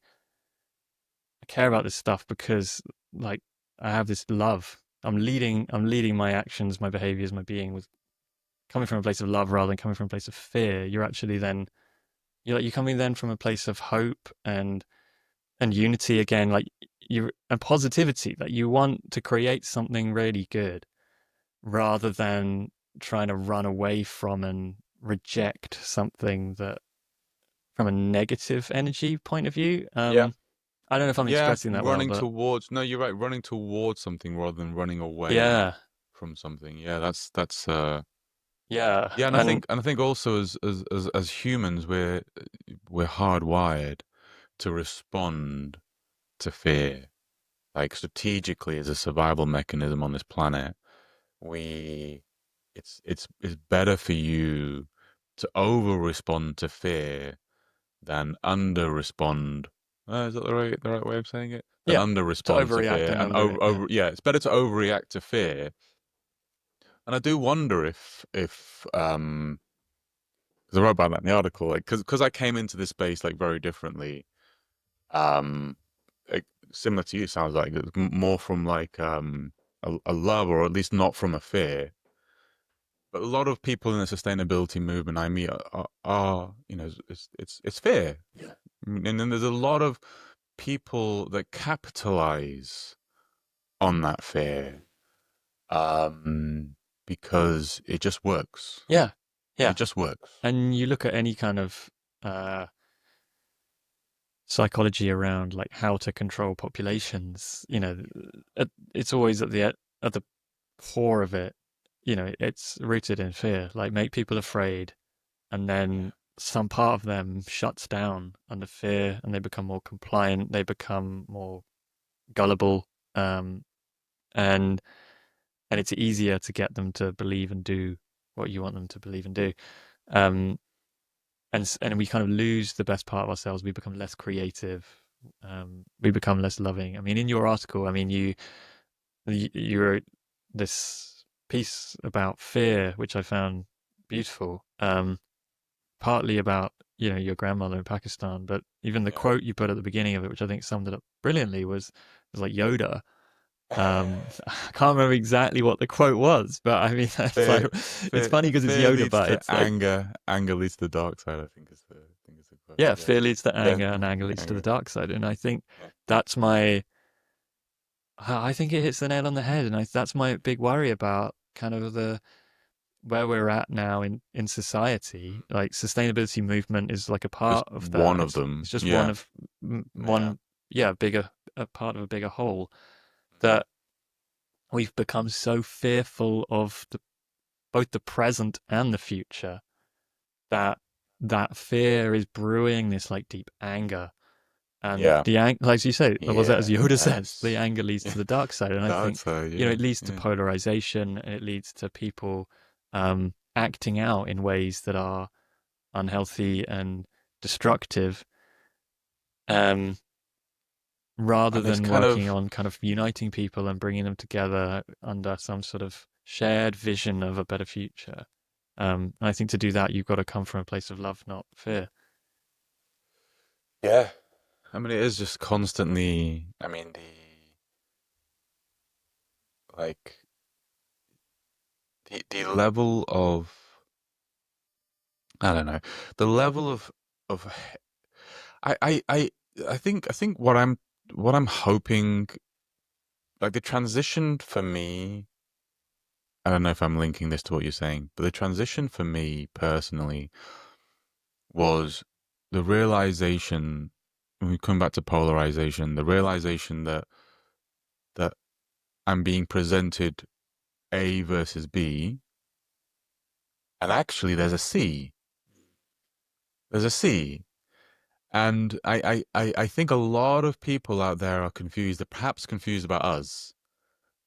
I care about this stuff because, like, I have this love. I'm leading my actions, my behaviors, my being with coming from a place of love rather than coming from a place of fear. You're actually then you're coming then from a place of hope and unity again, like you and positivity, that you want to create something really good rather than trying to run away from and reject something that from a negative energy point of view. yeah. I don't know if I'm Yeah. expressing that well, Running but towards, no, you're right. Running towards something rather than running away yeah, from something. Yeah. That's, yeah, yeah. And and I think also as humans, we're hardwired to respond to fear. Like strategically as a survival mechanism on this planet, we it's better for you to over respond to fear than under respond. Is that the right way of saying it? Than yeah, under to respond to overreact fear and and under it. Yeah, yeah, it's better to overreact to fear. And I do wonder if 'cause I wrote about that in the article, like because I came into this space like very differently. Um, like, similar to you, sounds like it's more from like a love, or at least not from a fear. But a lot of people in the sustainability movement I meet are it's fear. yeah, And then there's a lot of people that capitalize on that fear, um, because it just works. yeah, It yeah. just works. And you look at any kind of uh, psychology around like how to control populations, it's always at the core of it. It's rooted in fear. Like make people afraid, and then some part of them shuts down under fear, and they become more compliant. They become more gullible, um, and it's easier to get them to believe and do what you want them to believe and do. Um, and we kind of lose the best part of ourselves. We become less creative. We become less loving. I mean, in your article, I mean, you wrote this piece about fear, which I found beautiful. Partly about your grandmother in Pakistan, but even the Yeah. quote you put at the beginning of it, which I think summed it up brilliantly, was like Yoda. I can't remember exactly what the quote was, but I mean, that's like, it's funny because it's Fear Yoda, leads but to it's like, anger. Anger leads to the dark side. I think is the quote. yeah, Yeah. fear leads to Yeah. anger, and anger leads to the Anger. dark side. And I think Yeah. that's my, I think it hits the nail on the head, and that's my big worry about kind of the where we're at now in society. Like sustainability movement is like a Just part of one that. of It's them. just one Yeah. of Yeah. one, yeah, bigger a part of a bigger whole, that we've become so fearful of both the present and the future, that that fear is brewing this like deep anger. And Yeah. like you say, was it as Yoda says, the Yes. anger leads Yeah. to the dark side. And I Dark think, side. Yeah. it leads to Yeah. polarization, and it leads to people acting out in ways that are unhealthy and destructive, um, rather And it's than kind working of on kind of uniting people and bringing them together under some sort of shared vision of a better future. And I think to do that, you've got to come from a place of love, not fear. Yeah. I mean, it is just constantly. I mean, like the level of, I don't know, the level of I I I I think what I'm hoping, like the transition for me. I don't know if I'm linking this to what you're saying, but the transition for me personally was the realization, when we come back to polarization, the realization that I'm being presented A versus B, and actually there's a C. There's a C. And I think a lot of people out there are confused. They're perhaps confused about us.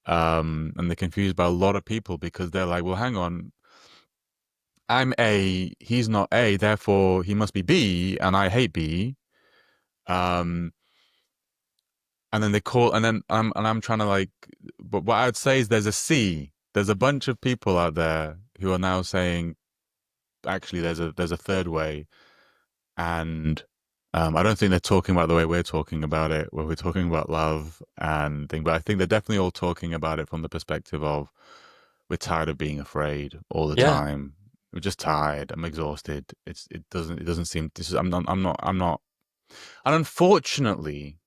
And they're confused about a lot of people because they're like, well, hang on, I'm A, he's not A, therefore he must be B, and I hate B. Um, and then they call, and I'm trying to like, but what I'd say is there's a C. There's a bunch of people out there who are now saying, actually, there's a third way, and I don't think they're talking about the way we're talking about it, where we're talking about love and thing. But I think they're definitely all talking about it from the perspective of we're tired of being afraid all the Yeah, time. We're just tired. I'm exhausted. It doesn't seem. This is. I'm not. And unfortunately,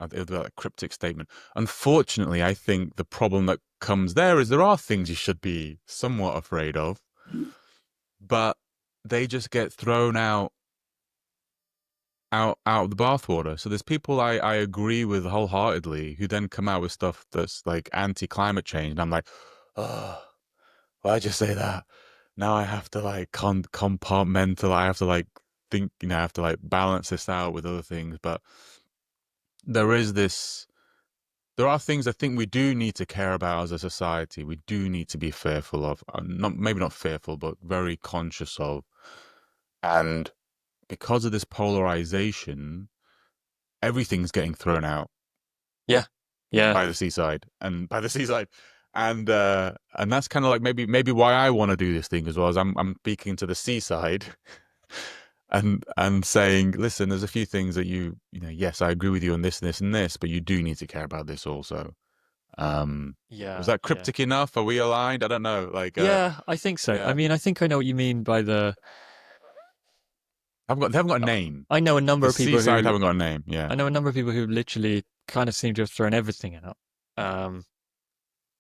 it'll be like a cryptic statement. Unfortunately, I think the problem that comes there is there are things you should be somewhat afraid of, but they just get thrown out of the bathwater. So there's people I agree with wholeheartedly who then come out with stuff that's like anti-climate change, and I'm like, oh, why'd you say that? Now I have to like compartmental. I have to like think, I have to like balance this out with other things. But there is this. There are things I think we do need to care about as a society. We do need to be fearful of, not maybe not fearful, but very conscious of. And because of this polarization, everything's getting thrown out yeah, yeah, by the seaside and by the seaside. And that's kind of like maybe why I want to do this thing as well, as I'm speaking to the seaside and saying, listen, there's a few things that yes, I agree with you on this and this and this, but you do need to care about this also. Um, was yeah, that yeah. cryptic enough? Are we aligned? I don't know. Like, Yeah, I think so. I yeah, mean, I think I know what you mean by they haven't got a uh, name. I know a number The of people seaside who haven't got a name. Yeah, I know a number of people who literally kind of seem to have thrown everything out.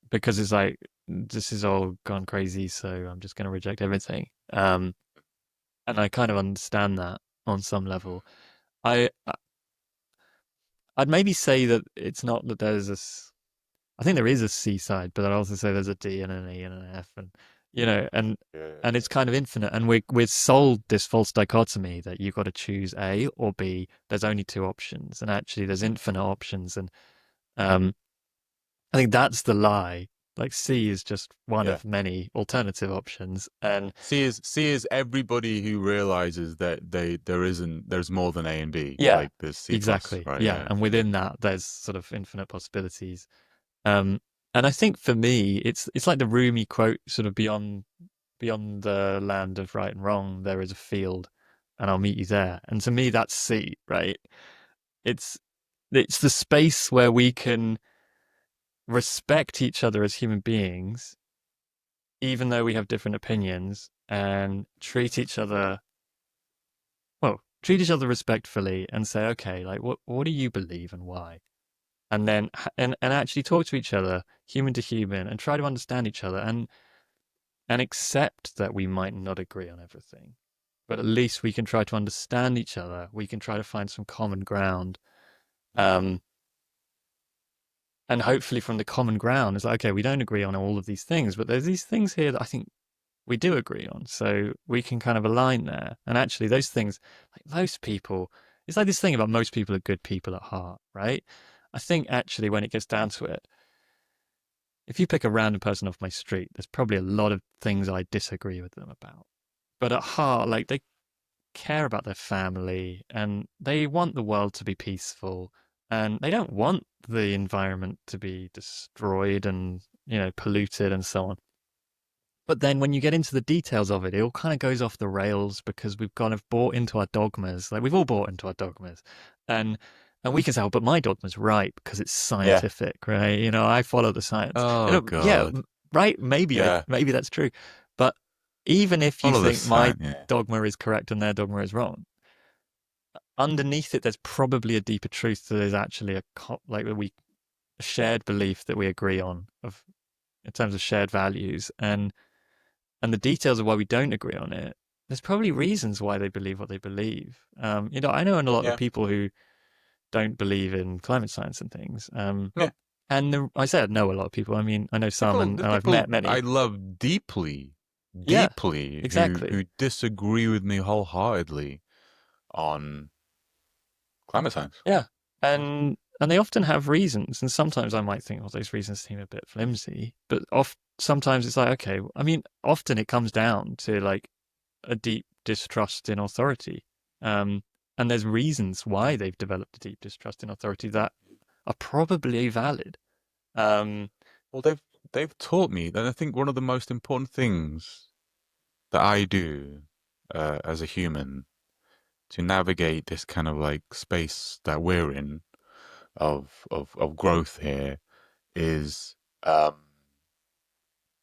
Because it's like this is all gone crazy, so I'm just going to reject everything. And I kind of understand that on some level. I'd maybe say that it's not that there's I think there is a C side, but I'd also say there's a D and an E and an F, and you know, and yeah, it's kind of infinite. And we're sold this false dichotomy that you've got to choose A or B. There's only two options, and actually there's infinite options. And um, I think that's the lie. Like C is just one yeah. of many alternative options, and C is everybody who realizes that there's more than A and B. yeah, Like there's C plus, exactly, right? yeah. Yeah, And within that, there's sort of infinite possibilities. Um, and I think for me, it's like the Rumi quote, sort of beyond the land of right and wrong, there is a field, and I'll meet you there. And to me, that's C, right? It's it's the space where we can respect each other as human beings, even though we have different opinions, and treat each other respectfully, and say, okay, like what do you believe and why? And then and actually talk to each other, human to human, and try to understand each other, and accept that we might not agree on everything, but at least we can try to understand each other. We can try to find some common ground. Um, and hopefully from the common ground, it's like, okay, we don't agree on all of these things, but there's these things here that I think we do agree on. So we can kind of align there. And actually, those things, like most people, it's like this thing about most people are good people at heart, right? I think actually, when it gets down to it, if you pick a random person off my street, there's probably a lot of things I disagree with them about. But at heart, like they care about their family and they want the world to be peaceful and they don't want the environment to be destroyed and polluted and so on. But then when you get into the details of it, it all kind of goes off the rails because we've kind of bought into our dogmas. Like we've all bought into our dogmas, and we can say, "Oh, but my dogma's right because it's Yeah. scientific, right? You know, I follow the science." Oh Yeah, God. right. Maybe Yeah. maybe that's true, but even if you Follow the think my sign. Yeah. dogma is correct and their dogma is wrong, underneath it, there's probably a deeper truth that there's actually like a shared belief that we agree on of in terms of shared values and the details of why we don't agree on it. There's probably reasons why they believe what they believe. You know, I know a lot of Yeah. people who don't believe in climate science and things. Yeah. I said know a lot of people. I mean, I know some, People, and there's I've people met I many. love deeply, Yeah, deeply exactly. who disagree with me wholeheartedly on climate science. Yeah, and they often have reasons, and sometimes I might think, well, those reasons seem a bit flimsy, but sometimes it's like, okay, I mean, often it comes down to like a deep distrust in authority, um, and there's reasons why they've developed a deep distrust in authority that are probably valid. Um, Well, they've taught me that I think one of the most important things that I do as a human to navigate this kind of like space that we're in of growth here is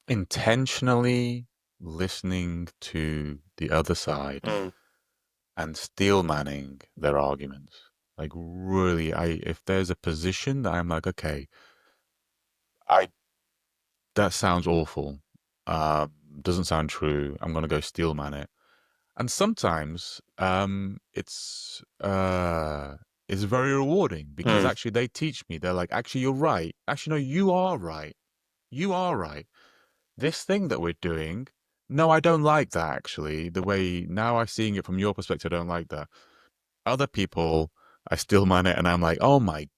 intentionally listening to the other side mm, and steel manning their arguments. Like really, I if there's a position that I'm like, okay, I that sounds awful. Doesn't sound true. I'm gonna go steel man it. And sometimes it's very rewarding because mm, actually they teach me. They're like, actually, you're right. Actually, no, you are right. You are right. This thing that we're doing, no, I don't like that actually. The way now I'm seeing it from your perspective, I don't like that. Other people, I still man it and I'm like, oh my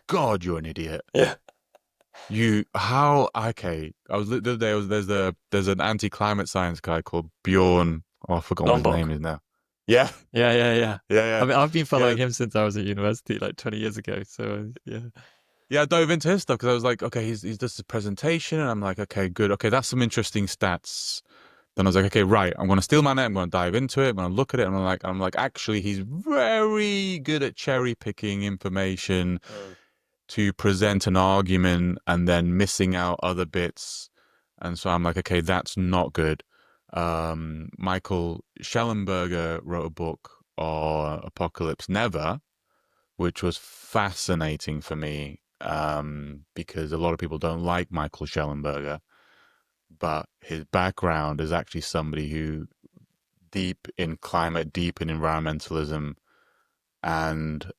God, you're an idiot. yeah, You how okay. I was the other day there's an anti-climate science guy called Bjorn. Oh, I forgot what his name Lombok. is now. Yeah, Yeah, yeah, yeah. yeah, I yeah. mean, I've been Yeah, following him since I was at university, like 20 years ago. So yeah. yeah, I dove into his stuff because I was like, okay, he's just a presentation, and I'm like, okay, good, okay, that's some interesting stats. Then I was like, okay, right, I'm going to steal my net. I'm going to dive into it. I'm going to look at it, and I'm like, actually, he's very good at cherry picking information Mm. to present an argument and then missing out other bits. And so I'm like, okay, that's not good. Michael Schellenberger wrote a book on Apocalypse Never, which was fascinating for me because a lot of people don't like Michael Schellenberger, but his background is actually somebody who deep in climate, deep in environmentalism, and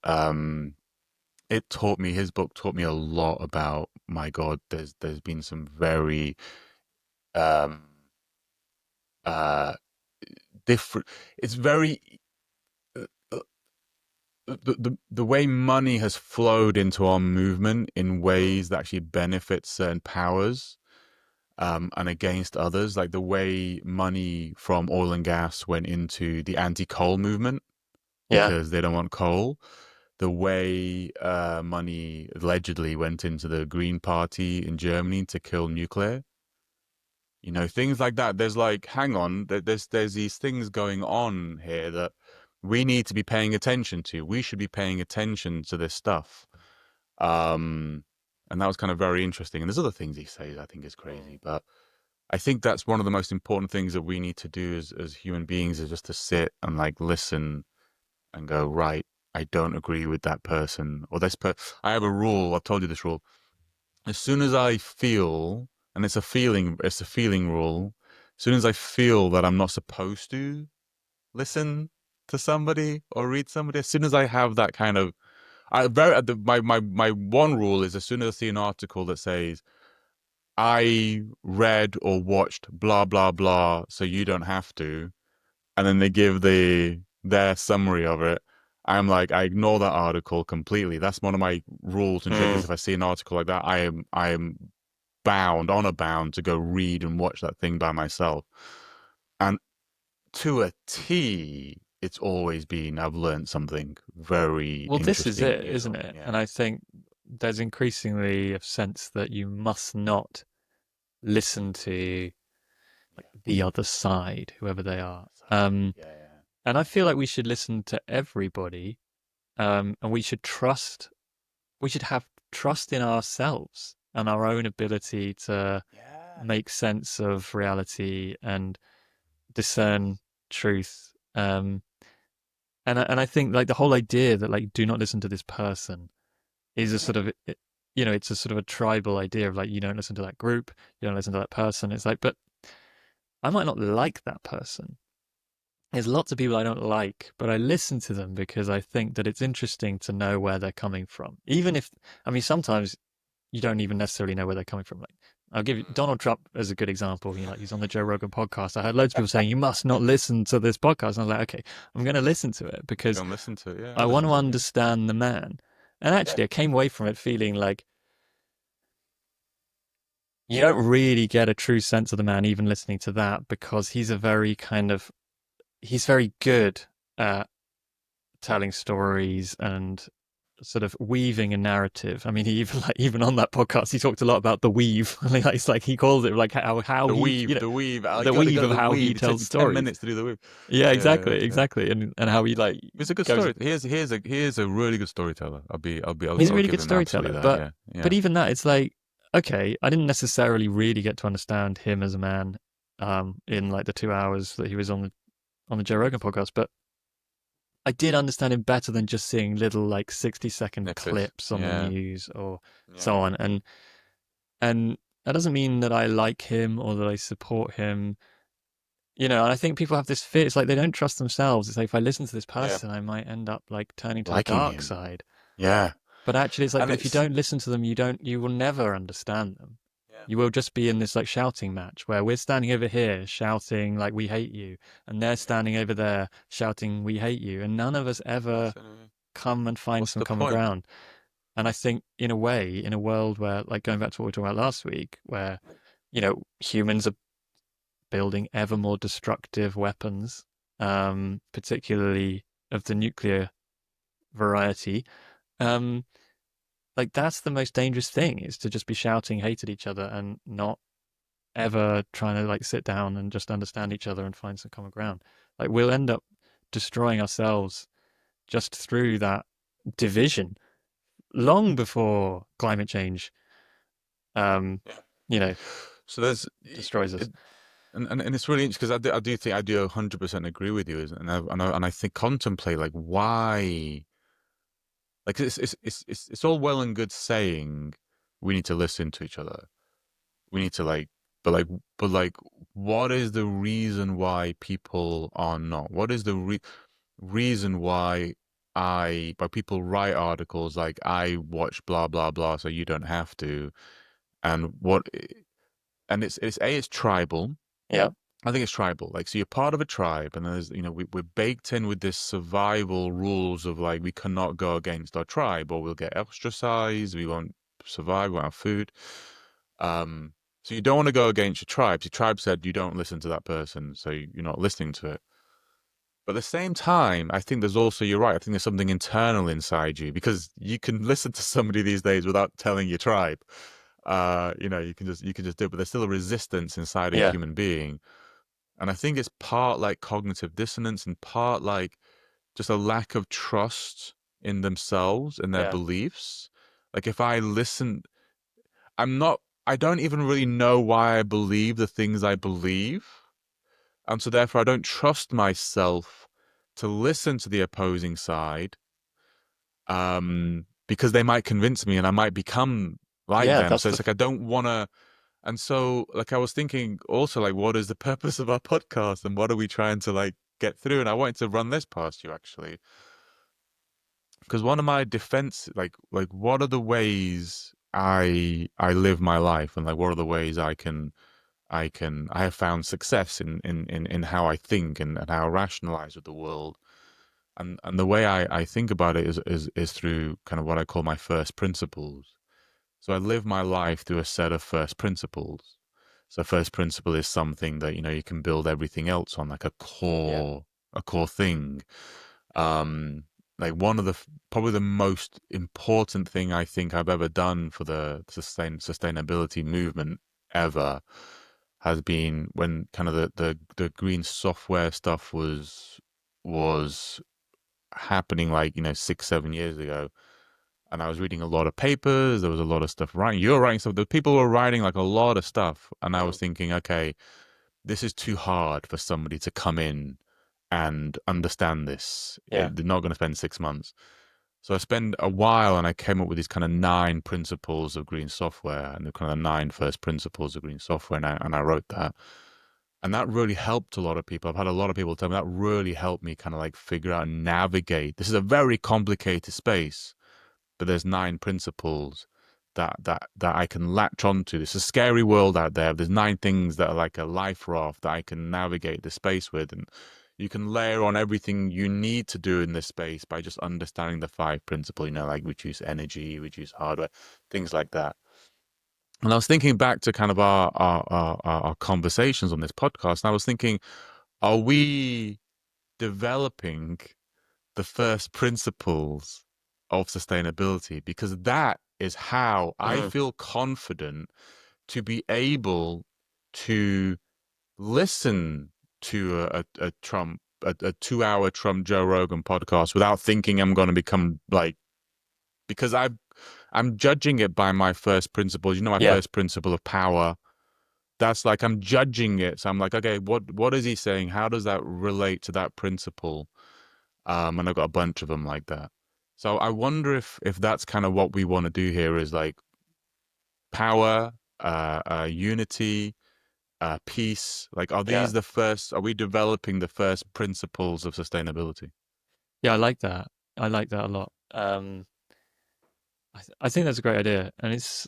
his book taught me a lot about my God. There's been some very um uh different. It's very uh, uh, the way money has flowed into our movement in Mm. ways that actually benefit certain powers and against others, like the way money from oil and gas went into the anti-coal movement Yeah. because they don't want coal. The way money allegedly went into the Green Party in Germany to kill nuclear. You know, things like that. There's like, hang on, there's these things going on here that we need to be paying attention to. We should be paying attention to this stuff. Um, and that was kind of very interesting. And there's other things he says I think is Mm. crazy, but I think that's one of the most important things that we need to do as human beings is just to sit and like listen and go, right, I don't agree with that person or I have a rule. I've told you this rule. As soon as I feel, and it's a feeling rule. As soon as I feel that I'm not supposed to listen to somebody or read somebody, as soon as I have that kind of, my one rule is as soon as I see an article that says I read or watched blah blah blah, so you don't have to, and then they give their summary of it. I'm like, I ignore that article completely. That's one of my rules and triggers. Mm. If I see an article like that, I am bound, honor bound, to go read and watch that thing by myself. And to a T, it's always been I've learned something very Well, this is interesting and it, isn't useful. it? Yeah. And I think there's increasingly a sense that you must not listen to like the other side, whoever they are. Yeah, yeah. And I feel like we should listen to everybody, and we should trust. We should have trust in ourselves and our own ability to Yeah. make sense of reality and discern truth. And I think like the whole idea that like do not listen to this person is a sort of it's a sort of a tribal idea of like you don't listen to that group, you don't listen to that person. It's like, but I might not like that person. There's lots of people I don't like, but I listen to them because I think that it's interesting to know where they're coming from. Even if, I mean, sometimes you don't even necessarily know where they're coming from. Like, I'll give you Donald Trump as a good example. You know, like he's on the Joe Rogan podcast. I heard loads of people saying you must not listen to this podcast. And I was like, okay, I'm going to listen to it Go because and listen to it. Yeah, I I want listen to to it. Yeah. understand the man. And Yeah. actually, I came away from it feeling like you don't really get a true sense of the man even listening to that because he's a very kind of he's very good at telling stories and sort of weaving a narrative. I mean, he even like even on that podcast, he talked a lot about the weave. Like, it's like he calls it like how The he weave, the weave. I the got to weave go to of the how he weave. It took tells me 10 stories. minutes to do the weave. Yeah, Yeah, exactly, yeah. exactly, and how he like It's a good goes. story. Here's a really good storyteller. He's a I'll really give good him absolutely storyteller, that. but Yeah, yeah. even that, it's like okay, I didn't necessarily really get to understand him as a man, in like the 2 hours that he was on the Joe Rogan podcast, but I did understand him better than just seeing little like 60-second Snippets. clips on the Yeah, news or yeah, so on. And that doesn't mean that I like him or that I support him. You know, and I think people have this fear. It's like they don't trust themselves. It's like if I listen to this yeah. person, I might end up like turning to the Liking dark him. side. Yeah, But actually, it's like, and but if you it's don't listen to them, you will never understand them. yeah, You will just be in this like shouting match where we're standing over here shouting like we hate you, and they're yeah. standing over there shouting we hate you, and none of us ever Fascinating. come and find What's some the common point? ground. And I think, in a way, in a world where, like going back to what we were talking about last week, where, humans are building ever more destructive weapons, particularly of the nuclear variety, um, like that's the most dangerous thing is to just be shouting hate at each other and not ever trying to like sit down and just understand each other and find some common ground. Like we'll end up destroying ourselves just through that division long before climate change um, Yeah. you know, So there's, destroys us. it, and it's really interesting because I do think I do 100% agree with you, and I think contemplate like why, like it's all well and good saying we need to listen to each other, we need to like, but like, but like, what is the reason why people are not? What is the reason why people write articles like I watch blah blah blah so you don't have to, and what, and it's tribal. Yeah, I think it's tribal. Like, so you're part of a tribe, and there's, we're baked in with this survival rules of like, we cannot go against our tribe or we'll get ostracized. We won't survive, we won't have food. So you don't want to go against your tribe. Your tribe said you don't listen to that person, so you're not listening to it. But at the same time, I think there's also, you're right, I think there's something internal inside you because you can listen to somebody these days without telling your tribe. You can just do it, but there's still a resistance inside a yeah, human being. And I think it's part like cognitive dissonance and part like just a lack of trust in themselves and their yeah, beliefs. Like if I listen, I'm not, I don't even really know why I believe the things I believe. And so therefore I don't trust myself to listen to the opposing side, because they might convince me and I might become like yeah. them. That's So it's like I don't want to. And so, like, I was thinking also, like, what is the purpose of our podcast and what are we trying to, like, get through? And I wanted to run this past you, actually, because one of my defense, like, what are the ways I live my life and, like, what are the ways I have found success in how I think and how I rationalize with the world. And the way I think about it is through kind of what I call my first principles. So I live my life through a set of first principles. So first principle is something that you can build everything else on, like yeah, a core thing. Um, like one of the probably the most important thing I think I've ever done for the sustainability movement ever has been when kind of the green software stuff was happening, like, 6, 7 years ago. And I was reading a lot of papers. There was a lot of stuff writing. You're writing stuff. The people were writing like a lot of stuff, and I was thinking, okay, this is too hard for somebody to come in and understand this. Yeah. They're not going to spend 6 months. So I spent a while, and I came up with these kind of 9 principles of green software, and the kind of 9 first principles of green software, and I wrote that. And that really helped a lot of people. I've had a lot of people tell me that really helped me kind of like figure out and navigate. This is a very complicated space, but there's 9 principles that I can latch onto. It's a scary world out there. There's 9 things that are like a life raft that I can navigate the space with, and you can layer on everything you need to do in this space by just understanding the 5 principles. Like reduce energy, reduce hardware, things like that. And I was thinking back to kind of our conversations on this podcast, and I was thinking, are we developing the first principles of sustainability? Because that is how I feel confident to be able to listen to a Trump, a 2 hour Trump Joe Rogan podcast without thinking I'm going to become like, because I'm judging it by my first principles. My Yeah. first principle of power. That's like, I'm judging it. So I'm like, okay, what is he saying? How does that relate to that principle? And I've got a bunch of them like that. So I wonder if that's kind of what we want to do here, is like power, unity, peace. Like, are Yeah. these the first? Are we developing the first principles of sustainability? Yeah, I like that. I like that a lot. I think that's a great idea, and it's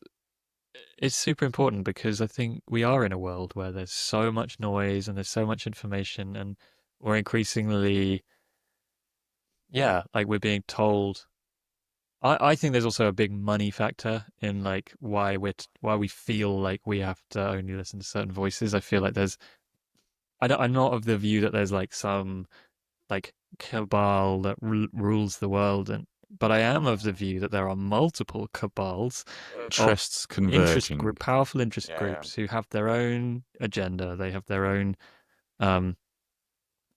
super important because I think we are in a world where there's so much noise and there's so much information, and we're increasingly, yeah, like we're being told. I think there's also a big money factor in like why we feel like we have to only listen to certain voices. I feel like I'm not of the view that there's like some like cabal that rules the world, but I am of the view that there are multiple cabals of Interests converging. powerful interest Yeah, yeah. groups who have their own agenda. They have their own, um,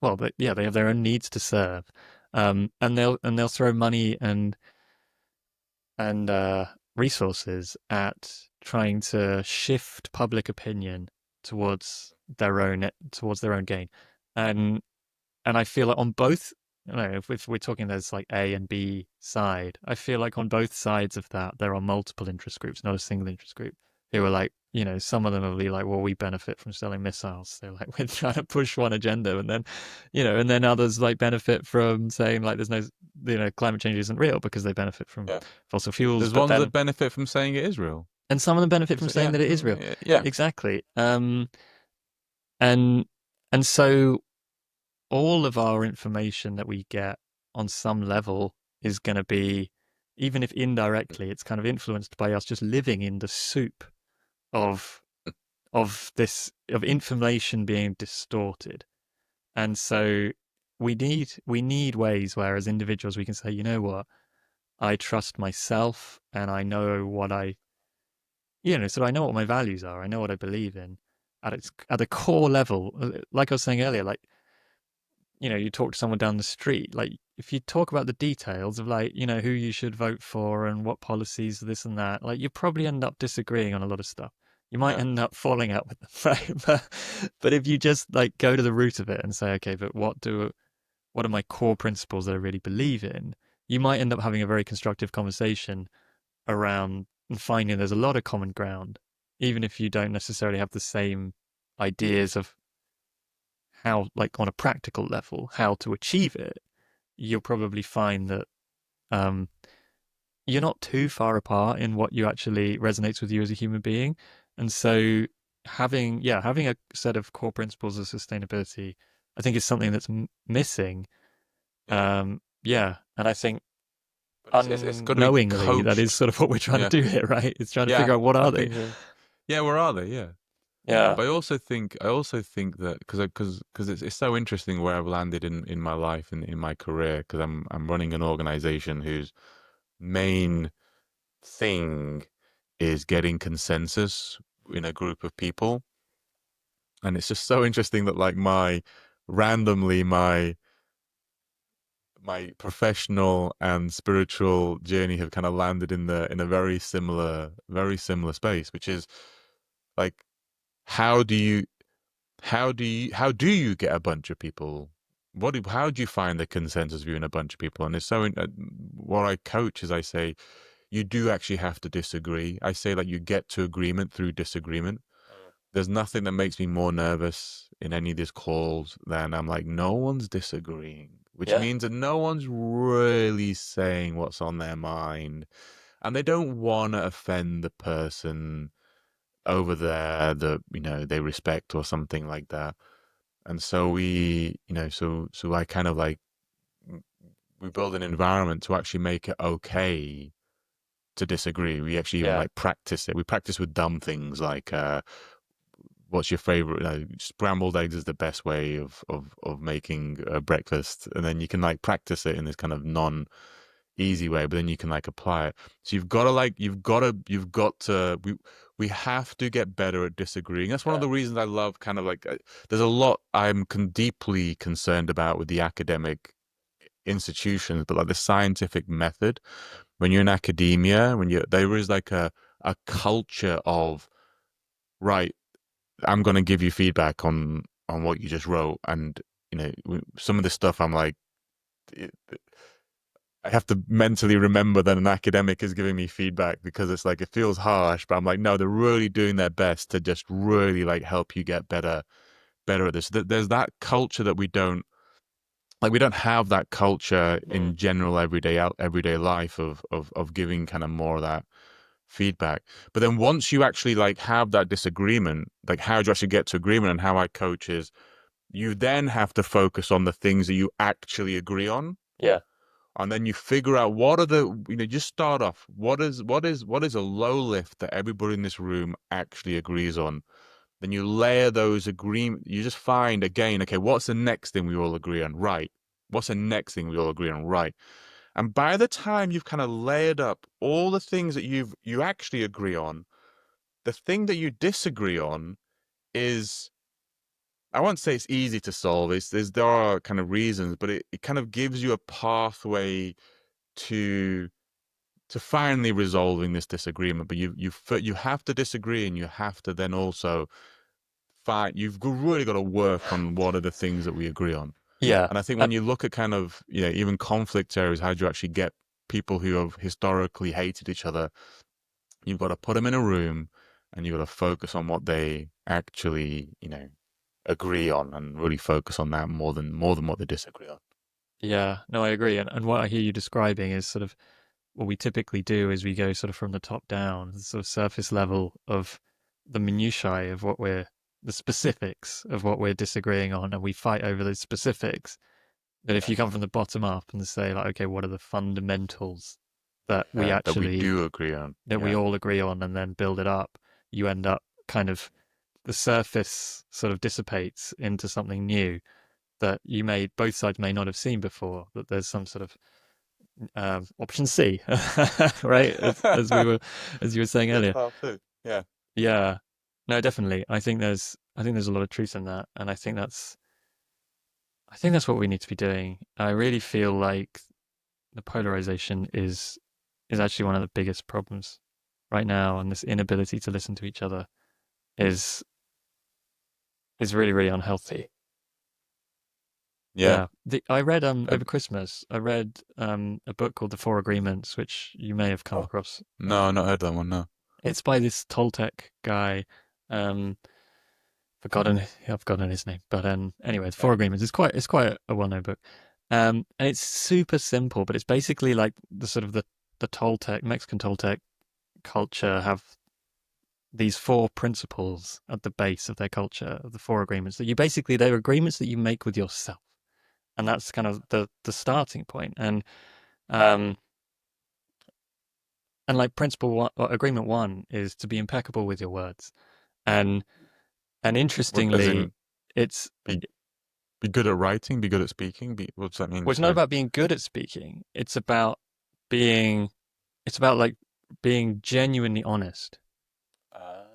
well, yeah, they have their own needs to serve, and they'll throw money and resources at trying to shift public opinion towards their own gain, and I feel like on both, if we're talking there's like A and B side, I feel like on both sides of that there are multiple interest groups, not a single interest group, who are like, some of them will be like, well, we benefit from selling missiles. They're like, we're trying to push one agenda, and then, and then others like benefit from saying like there's no, climate change isn't real because they benefit from Yeah. fossil fuels, There's but ones that then, benefit from saying it is real. and some of them benefit from saying Yeah, that it is real. yeah. Exactly. And so all of our information that we get on some level is going to be, even if indirectly, it's kind of influenced by us just living in the soup of of information being distorted. And so we need ways where as individuals we can say, you know what, I trust myself and I know so I know what my values are. I know what I believe in at the core level. Like I was saying earlier, like, you talk to someone down the street, like if you talk about the details of like, who you should vote for and what policies, this and that, like you probably end up disagreeing on a lot of stuff. You might end up falling out with them, right? But if you just like go to the root of it and say, okay, but what are my core principles that I really believe in? You might end up having a very constructive conversation around and finding there's a lot of common ground, even if you don't necessarily have the same ideas of how, like on a practical level, how to achieve it. You'll probably find that um, you're not too far apart in what you actually resonates with you as a human being. And so having a set of core principles of sustainability, I think is something that's missing. Yeah. Yeah. And I think But it's got to be unknowingly, that is coached. sort of what we're trying to Yeah. do here, right? It's trying to Yeah. figure out what I are they? think. Yeah. Where are they? Yeah. Yeah. But I also think that because it's so interesting where I've landed in my life and in my career, because I'm running an organization whose main thing is getting consensus in a group of people. And it's just so interesting that like randomly my professional and spiritual journey have kind of landed in a very similar space, which is like how do you how do you get a bunch of people? How do you find the consensus view in a bunch of people? And it's so what I coach is I say you do actually have to disagree. I say like you get to agreement through disagreement. There's nothing that makes me more nervous in any of these calls than I'm like, no one's disagreeing, which Yeah. means that no one's really saying what's on their mind. And they don't want to offend the person over there that, they respect or something like that. And so so I kind of like, we build an environment to actually make it okay to disagree. We actually even Yeah. like practice it. We practice with dumb things like, what's your favorite? Scrambled eggs is the best way of making breakfast, and then you can like practice it in this kind of non easy way, but then you can like apply it. So you've got to we have to get better at disagreeing. That's one of Yeah. the reasons I love kind of like there's a lot deeply concerned about with the academic institutions, but like the scientific method. When you're in academia, there is like a culture of right, I'm going to give you feedback on what you just wrote, and some of this stuff I'm like, I have to mentally remember that an academic is giving me feedback because it's like it feels harsh, but I'm like, no, they're really doing their best to just really like help you get better at this. There's that culture that we don't like. We don't have that culture Mm. in general everyday life of giving kind of more of that feedback. But then once you actually like have that disagreement, like how do you actually get to agreement? And how I coach is you then have to focus on the things that you actually agree on, Yeah. and then you figure out what are the just start off what is a low lift that everybody in this room actually agrees on. Then you layer those agreement. You just find again, okay, what's the next thing we all agree on? Right. What's the next thing we all agree on? Right. And by the time you've kind of layered up all the things that you actually agree on, the thing that you disagree on is, I won't say it's easy to solve. There are kind of reasons, but it kind of gives you a pathway to finally resolving this disagreement. But you have to disagree, and you have to then also find. Really got to work on what are the things that we agree on. Yeah. And I think Uh, when you look at kind of even conflict areas, how do you actually get people who have historically hated each other? You've got to put them in a room, and you've got to focus on what they actually agree on, and really focus on that more than what they disagree on. yeah. No, I agree. And what I hear you describing is sort of what we typically do is we go sort of from the top down, the sort of surface level of the minutiae of the specifics of what we're disagreeing on, and we fight over those specifics. That if Yeah. you come from the bottom up and say like, okay, what are the fundamentals that we That we actually do agree on. that we Yeah. all agree on, and then build it up, you end up kind of the surface sort of dissipates into something new that both sides may not have seen before. That there's some sort of option C, right? As you were saying It's earlier. powerful. Yeah. Yeah, no, definitely. I think there's a lot of truth in that, and I think that's what we need to be doing. I really feel like the polarization is actually one of the biggest problems right now, and this inability to listen to each other is is really really unhealthy. Yeah. Yeah, I read Uh, over Christmas. I read a book called The Four Agreements, which you may have come oh, across. no, not heard that one. No. It's by this Toltec guy. Um, I've forgotten his name, but anyway, The Four Okay. Agreements. It's quite a well-known book, and it's super simple, but it's basically like the sort of the Toltec Mexican Toltec culture have these four principles at the base of their culture, of the four agreements that they're agreements that you make with yourself, and that's kind of the starting point. Um and like principle one, or agreement one is to be impeccable with your words, and and What, as interestingly, in, it's be be good at writing, be good at speaking. What does that mean? well, it's not Sorry. about being good at speaking. Being it's about like being genuinely honest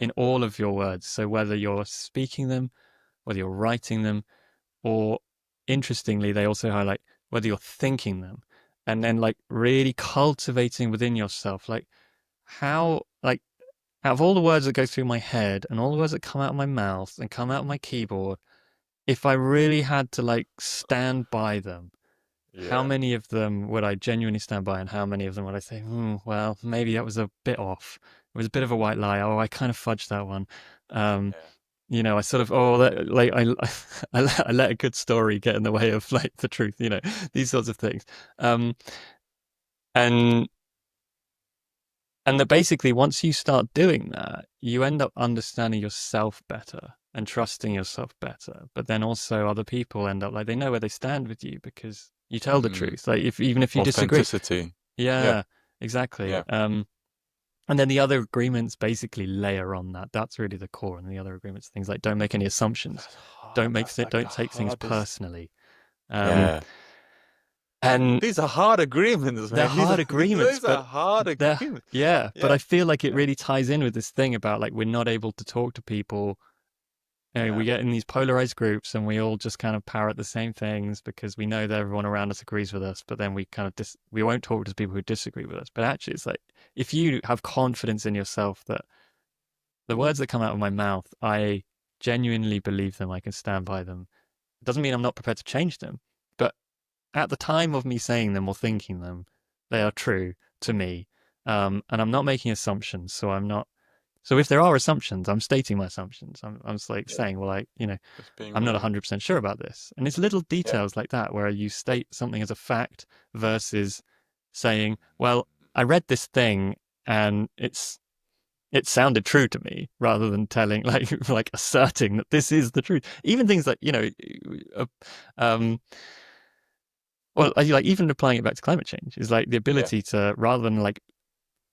in Ah. all of your words. So whether you're speaking them whether you're writing them, or interestingly, they also highlight whether you're thinking them, and then like really cultivating within yourself, like how, like out of all the words that go through my head and all the words that come out of my mouth and come out of my keyboard, if I really had to like stand by them, how Yeah. many of them would I genuinely stand by, and how many of them would I say, well, maybe that was a bit off. It was a bit of a white lie. Oh, I kind of fudged that one. Um, Yeah. I sort of, like I let a good story get in the way of like the truth. These sorts of things. Um, and and that basically once you start doing that, you end up understanding yourself better and trusting yourself better. But then also other people end up like they know where they stand with you because you tell the Mm. truth. Like if even if you disagree. Authenticity. Yeah. Yeah, exactly. Yeah. And then the other agreements basically layer on that. That's really the core. And the other agreements, things like don't make any assumptions, That's hard. That's like the don't take things hardest. personally. Um, Yeah. and These are hard agreements, they're man. hard agreements, These but are hard they're agreements. yeah. But Yeah. I feel like it Yeah. really ties in with this thing about like we're not able to talk to people. We Yeah. get in these polarized groups and we all just kind of parrot the same things because we know that everyone around us agrees with us, but then we kind of we won't talk to people who disagree with us. But actually, it's like if you have confidence in yourself that the words that come out of my mouth, I genuinely believe them, I can stand by them. It doesn't mean I'm not prepared to change them, but at the time of me saying them or thinking them, they are true to me. And I'm not making assumptions, so I'm not. So if there are assumptions, I'm stating my assumptions. I'm just like Yeah. saying, well, Just being I'm not real. 100% sure about this. And it's little Yeah. details like that where you state something as a fact versus saying, well, I read this thing and it sounded true to me rather than telling like asserting that this is the truth. Even things like uh, um well like even applying it back to climate change is like the Yeah. ability to, rather than like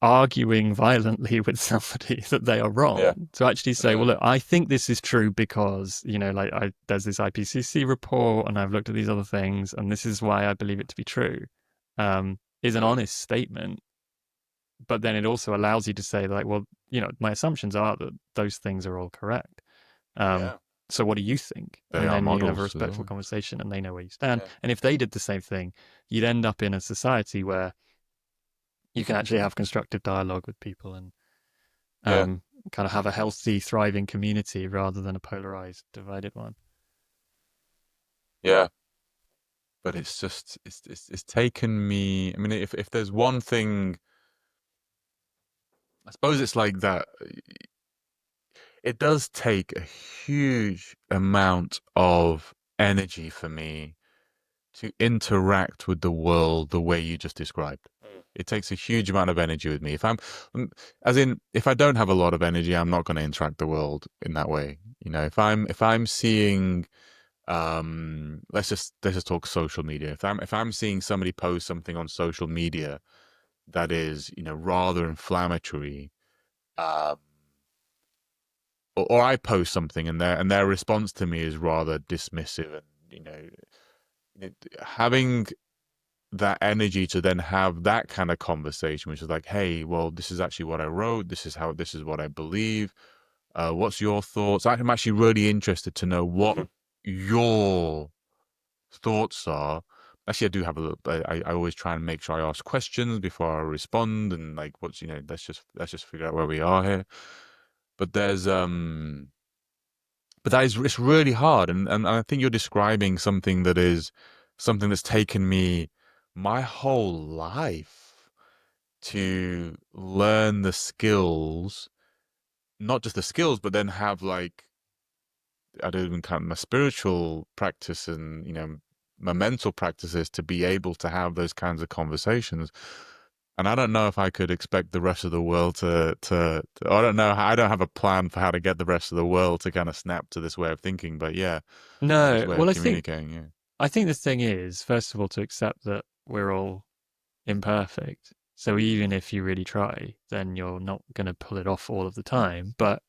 arguing violently with somebody that they are Yeah. wrong, to actually say, well, Yeah. look, I think this is true because like there's this IPCC report and I've looked at these other things and this is why I believe it to be true, is an Yeah. honest statement. But then it also allows you to say like, well, my assumptions are that those things are all correct. Um, Yeah. so what do you think? They And are then you can have a models as respectful well. conversation and they know where you stand. Yeah. And if they did the same thing, you'd end up in a society where you can actually have constructive dialogue with people and Yeah. kind of have a healthy, thriving community rather than a polarized, divided one. Yeah. But it's just it's taken me. I mean, if there's one thing, I suppose it's like that. It does take a huge amount of energy for me to interact with the world the way you just described. It takes a huge amount of energy with me. As in, if I don't have a lot of energy, I'm not going to interact the world in that way. If I'm seeing, let's just talk social media. If I'm seeing somebody post something on social media that is, rather inflammatory, um, or I post something and their response to me is rather dismissive, and having that energy to then have that kind of conversation, which is like, hey, well, this is actually what I wrote. This is what I believe. What's your thoughts? I'm actually really interested to know what your thoughts are. Actually, I do have a little. I always try and make sure I ask questions before I respond, and like, let's just figure out where we are here. But it's really hard, and I think you're describing something that's taken me my whole life to learn the skills, not just the skills, but then have like, I don't even count my spiritual practice and my mental practices to be able to have those kinds of conversations. And I don't know if I could expect the rest of the world I don't know. I don't have a plan for how to get the rest of the world to kind of snap to this way of thinking. But yeah, or this No, way of well, communicating. Yeah. I think the thing is, first of all, to accept that we're all imperfect. So even if you really try, then you're not going to pull it off all of the time. But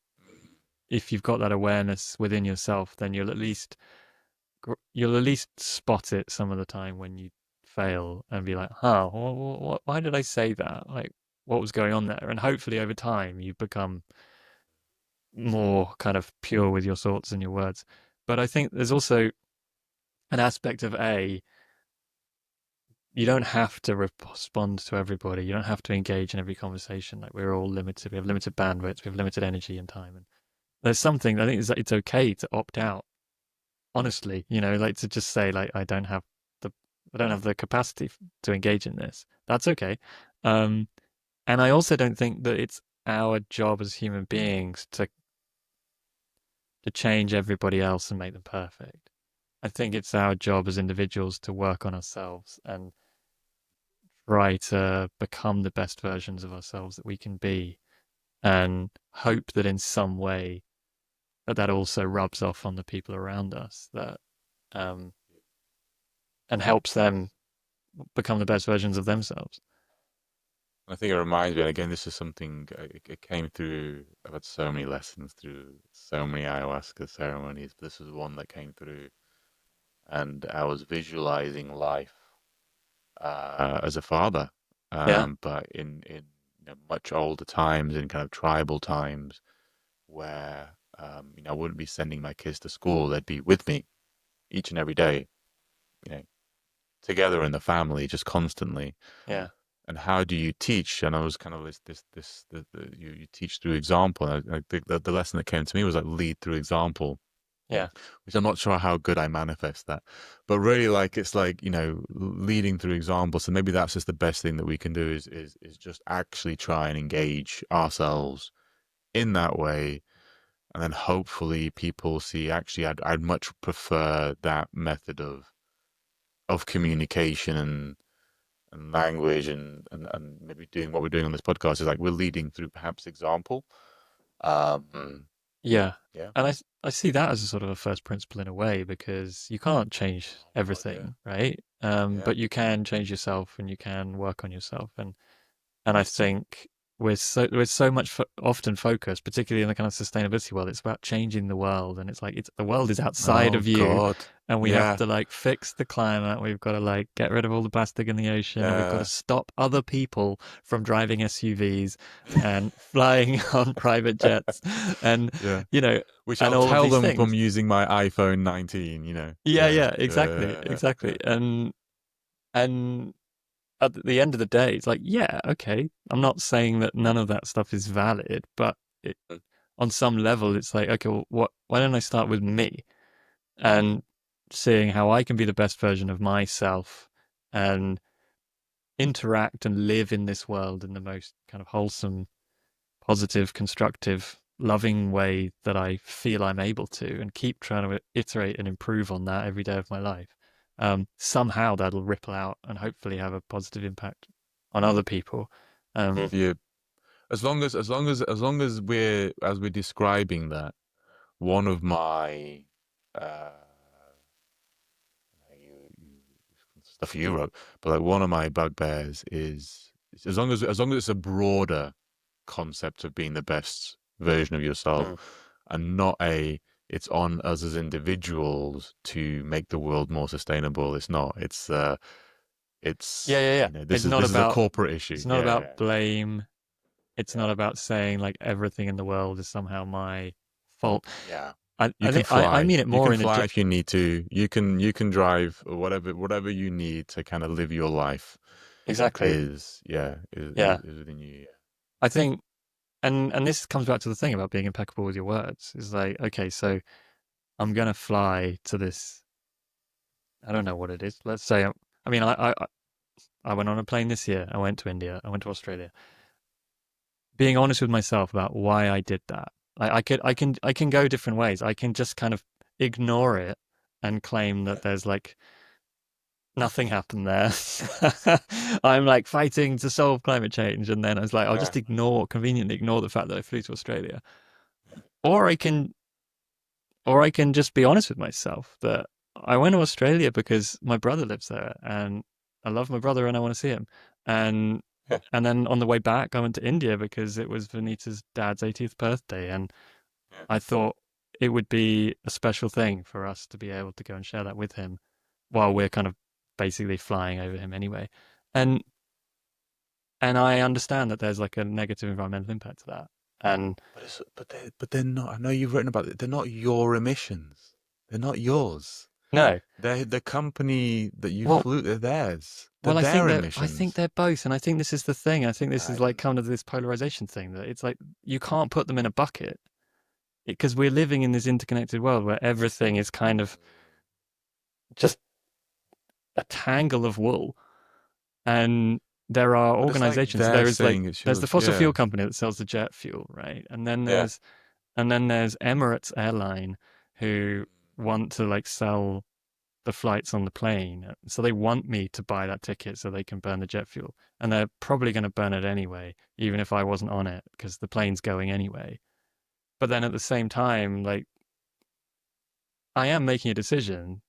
if you've got that awareness within yourself, then you'll at least spot it some of the time when you fail and be like, "Huh, why did I say that? Like, what was going on there?" And hopefully, over time, you become more kind of pure with your thoughts and your words. but I think there's also an aspect of you don't have to respond to everybody. You don't have to engage in every conversation. Like we're all limited. We have limited bandwidth. We have limited energy and time. And there's something I think is that it's okay to opt out. Honestly, like to just say like the I don't have the capacity to engage in this. That's okay. Um, and I also don't think that it's our job as human beings to change everybody else and make them perfect. I think it's our job as individuals to work on ourselves and try to become the best versions of ourselves that we can be, and hope that in some way that also rubs off on the people around us, that um, and helps them become the best versions of themselves. I think it reminds me, and again, this is something it came through. I've had so many lessons through so many ayahuasca ceremonies. But this was one that came through, and I was visualizing life as a father, Yeah, but in much older times, in kind of tribal times, where I wouldn't be sending my kids to school; they'd be with me each and every day, you know, together in the family, just constantly. yeah, And how do you teach? And I was kind of you teach through example. I think that the lesson that came to me was like lead through example, yeah, which I'm not sure how good I manifest that, but really like it's like leading through example. So maybe that's just the best thing that we can do is just actually try and engage ourselves in that way, and then hopefully people see actually I'd much prefer that method of communication and language and maybe doing what we're doing on this podcast is like we're leading through perhaps example. yeah. Yeah. And I see that as a sort of a first principle in a way, because you can't change Oh God, yeah, everything, right? yeah. But you can change yourself and you can work on yourself. And I think we're so much often focused, particularly in the kind of sustainability world. It's about changing the world, and it's like the world is outside Oh of you, God, and we have yeah, to like fix the climate. We've got to like get rid of all the plastic in the ocean, and we've got to yeah, stop other people from driving SUVs and flying on private jets, and yeah. you know, Which and I'll all of tell these them from things. using my iPhone 19. Yeah, Yeah, yeah, exactly, yeah, exactly. yeah, And at the end of the day, it's like, yeah, okay. I'm not saying that none of that stuff is valid, but on some level, it's like, okay, well, why don't I start with me and seeing how I can be the best version of myself and interact and live in this world in the most kind of wholesome, positive, constructive, loving way that I feel I'm able to, and keep trying to iterate and improve on that every day of my life. Somehow that'll ripple out and hopefully have a positive impact on other people. Um, yeah. As long as we're describing that, one of my uh stuff you wrote, but like one of my bugbears is as long as it's a broader concept of being the best version of yourself, Mm. and not it's on us as individuals to make the world more sustainable. It's not. Yeah, It's yeah, yeah. this is a corporate issue. It's not Yeah, about yeah, blame. It's yeah, not about saying like everything in the world is somehow my fault. yeah. I You can think I fly. mean it You more can in fly if you need to. You can drive or whatever you need to kind of live your life exactly. is yeah Yeah. is within you. I think and this comes back to the thing about being impeccable with your words. Is like, okay, so I'm gonna fly to this. I don't know what it is. Let's say I mean I went on a plane this year. I went to India. I went to Australia. Being honest with myself about why I did that. I can go different ways. I can just kind of ignore it and claim Yeah, that there's like nothing happened there. I'm like fighting to solve climate change, and then I was like, I'll yeah, just conveniently ignore the fact that I flew to Australia, or I can, or I can just be honest with myself that I went to Australia because my brother lives there, and I love my brother, and I want to see him, and yeah, and then on the way back, I went to India because it was Vanita's dad's 80th birthday, and yeah. I thought it would be a special thing for us to be able to go and share that with him while we're kind of basically flying over him anyway. And and I understand that there's like a negative environmental impact to that. And But they're not. I know you've written about it. They're not your emissions. They're not yours. No. They're the company that you Well, flew. They're theirs. They're well, their I think emissions. they're both, and I think this is the thing. I think this is I, like kind of this polarization thing that it's like you can't put them in a bucket because we're living in this interconnected world where everything is kind of just a tangle of wool, and there are but it's like organizations. they're There is like saying it's there's the yours. fossil Yeah. fuel company that sells the jet fuel, right? Yeah. And then there's Emirates Airline who want to like sell the flights on the plane. So they want me to buy that ticket so they can burn the jet fuel. And they're probably going to burn it anyway, even if I wasn't on it, because the plane's going anyway. But then at the same time, like I am making a decision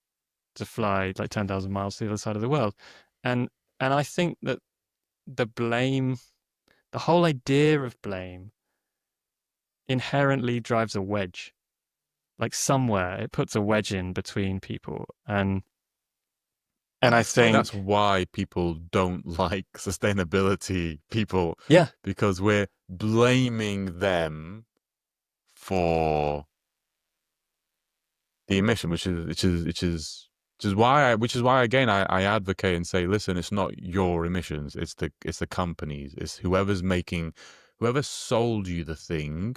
to fly like 10,000 miles to the other side of the world. And I think that the blame, the whole idea of blame inherently drives a wedge. Like somewhere it puts a wedge in between people. And I I think that's think, why people don't like sustainability people, yeah, because we're blaming them for the emission, which is why again I advocate and say, listen, it's not your emissions, it's the companies, it's whoever sold you the thing,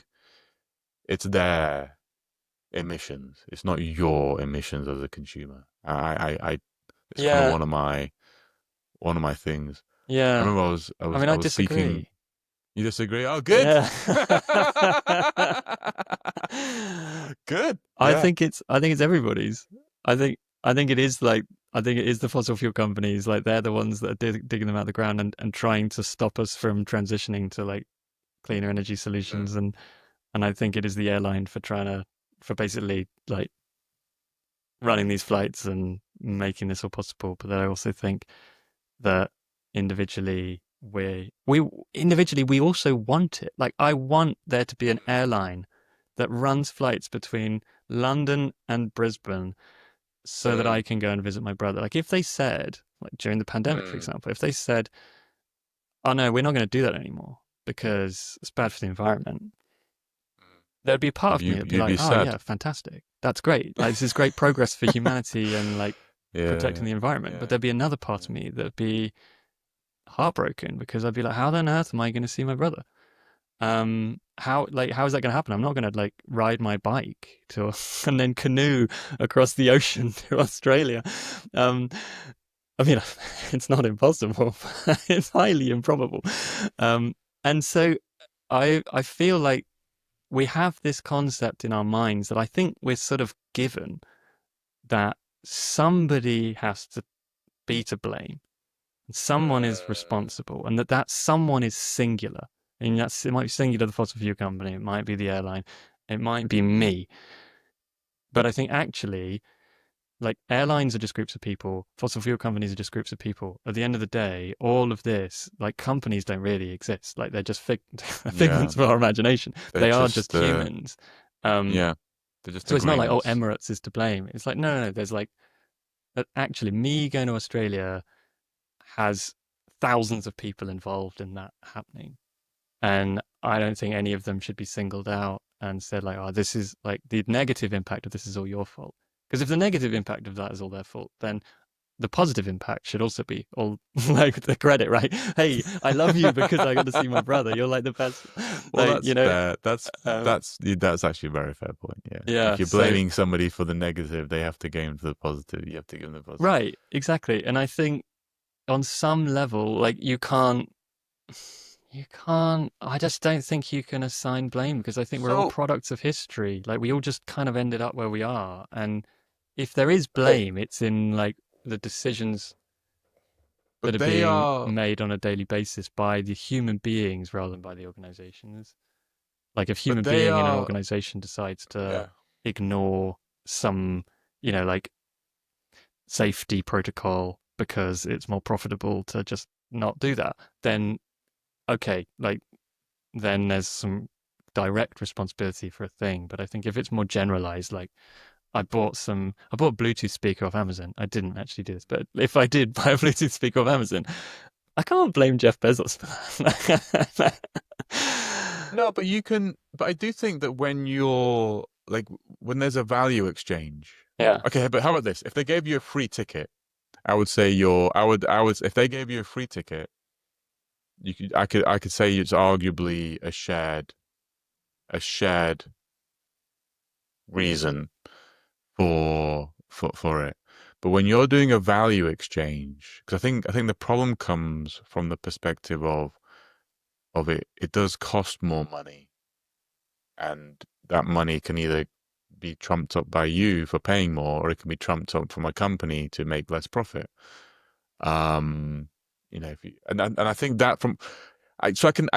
it's their emissions, it's not your emissions as a consumer. I it's kind of yeah, one of my things. I yeah. remember I mean, I I was speaking. disagree. You disagree? Oh, good. Yeah. Good. Yeah. I think it's everybody's. I think it is like I think it is the fossil fuel companies, like they're the ones that are digging them out of the ground and trying to stop us from transitioning to like cleaner energy Mm. solutions, and I think it is the airline for trying to for basically like running these flights and making this all possible. But then I also think that individually we individually we also want it. Like I want there to be an airline that runs flights between London and Brisbane so that I Mm. can go and visit my brother. Like if they said, like during the pandemic, for Mm. example, if they said, "Oh no, we're not going to do that anymore because it's bad for the environment," there'd be a part of me that'd be You'd like, be "Oh sad. yeah, fantastic, that's great. Like this is great progress for humanity and like Yeah. protecting the environment." But Yeah. there'd be another part Yeah. of me that'd be heartbroken because I'd be like, how on earth am I going to see my brother? How is that going to happen? I'm not going to like ride my bike to and then canoe across the ocean to Australia. Um, I mean, it's not impossible, but it's highly improbable. Um, and so I feel like we have this concept in our minds that I think we're sort of given that somebody has to be to blame, someone is responsible, and that someone is singular. And it might be singular the fossil fuel company, it might be the airline, it might be me. But I think actually, like airlines are just groups of people, fossil fuel companies are just groups of people. At the end of the day, all of this, like companies don't really exist. Like they're just Yeah. figments of our imagination. They're They are just just humans. Um, yeah. They're just so it's not like, oh, agreements. Emirates is to blame. It's like, no, no, no. There's like, actually, me going to Australia has thousands of people involved in that happening. And I don't think any of them should be singled out and said, like, oh, this is like the negative impact of this is all your fault. Because if the negative impact of that is all their fault, then the positive impact should also be all like the credit, right? Hey, I love you because I got to see my brother. You're like the best, Well, like, that's fair. um, That's actually a very fair point. Yeah. If yeah. you're So, blaming somebody for the negative, they have to gain for the positive. You have to give them the positive. right, exactly. And I think on some level, like, I just don't think you can assign blame because I think we're all So, products of history. Like we all just kind of ended up where we are. And if there is but blame, it's in like the decisions that but are they being are made on a daily basis by the human beings rather than by the organizations. Like if but human they being in an are organization decides to yeah. ignore some, like safety protocol because it's more profitable to just not do that, then okay, like then there's some direct responsibility for a thing. But I think if it's more generalized, like I bought a Bluetooth speaker off Amazon. I didn't actually do this, but if I did buy a Bluetooth speaker off Amazon, I can't blame Jeff Bezos for that. No, but you can. But I do think that when you're like when there's a value exchange, Yeah. Okay, but how about this? If they gave you a free ticket, I would say if they gave you a free ticket, I could say it's arguably a shared reason for it. But when you're doing a value exchange, because I think the problem comes from the perspective of it does cost more money, and that money can either be trumped up by you for paying more, or it can be trumped up from a company to make less profit. Um, if you, and I think that I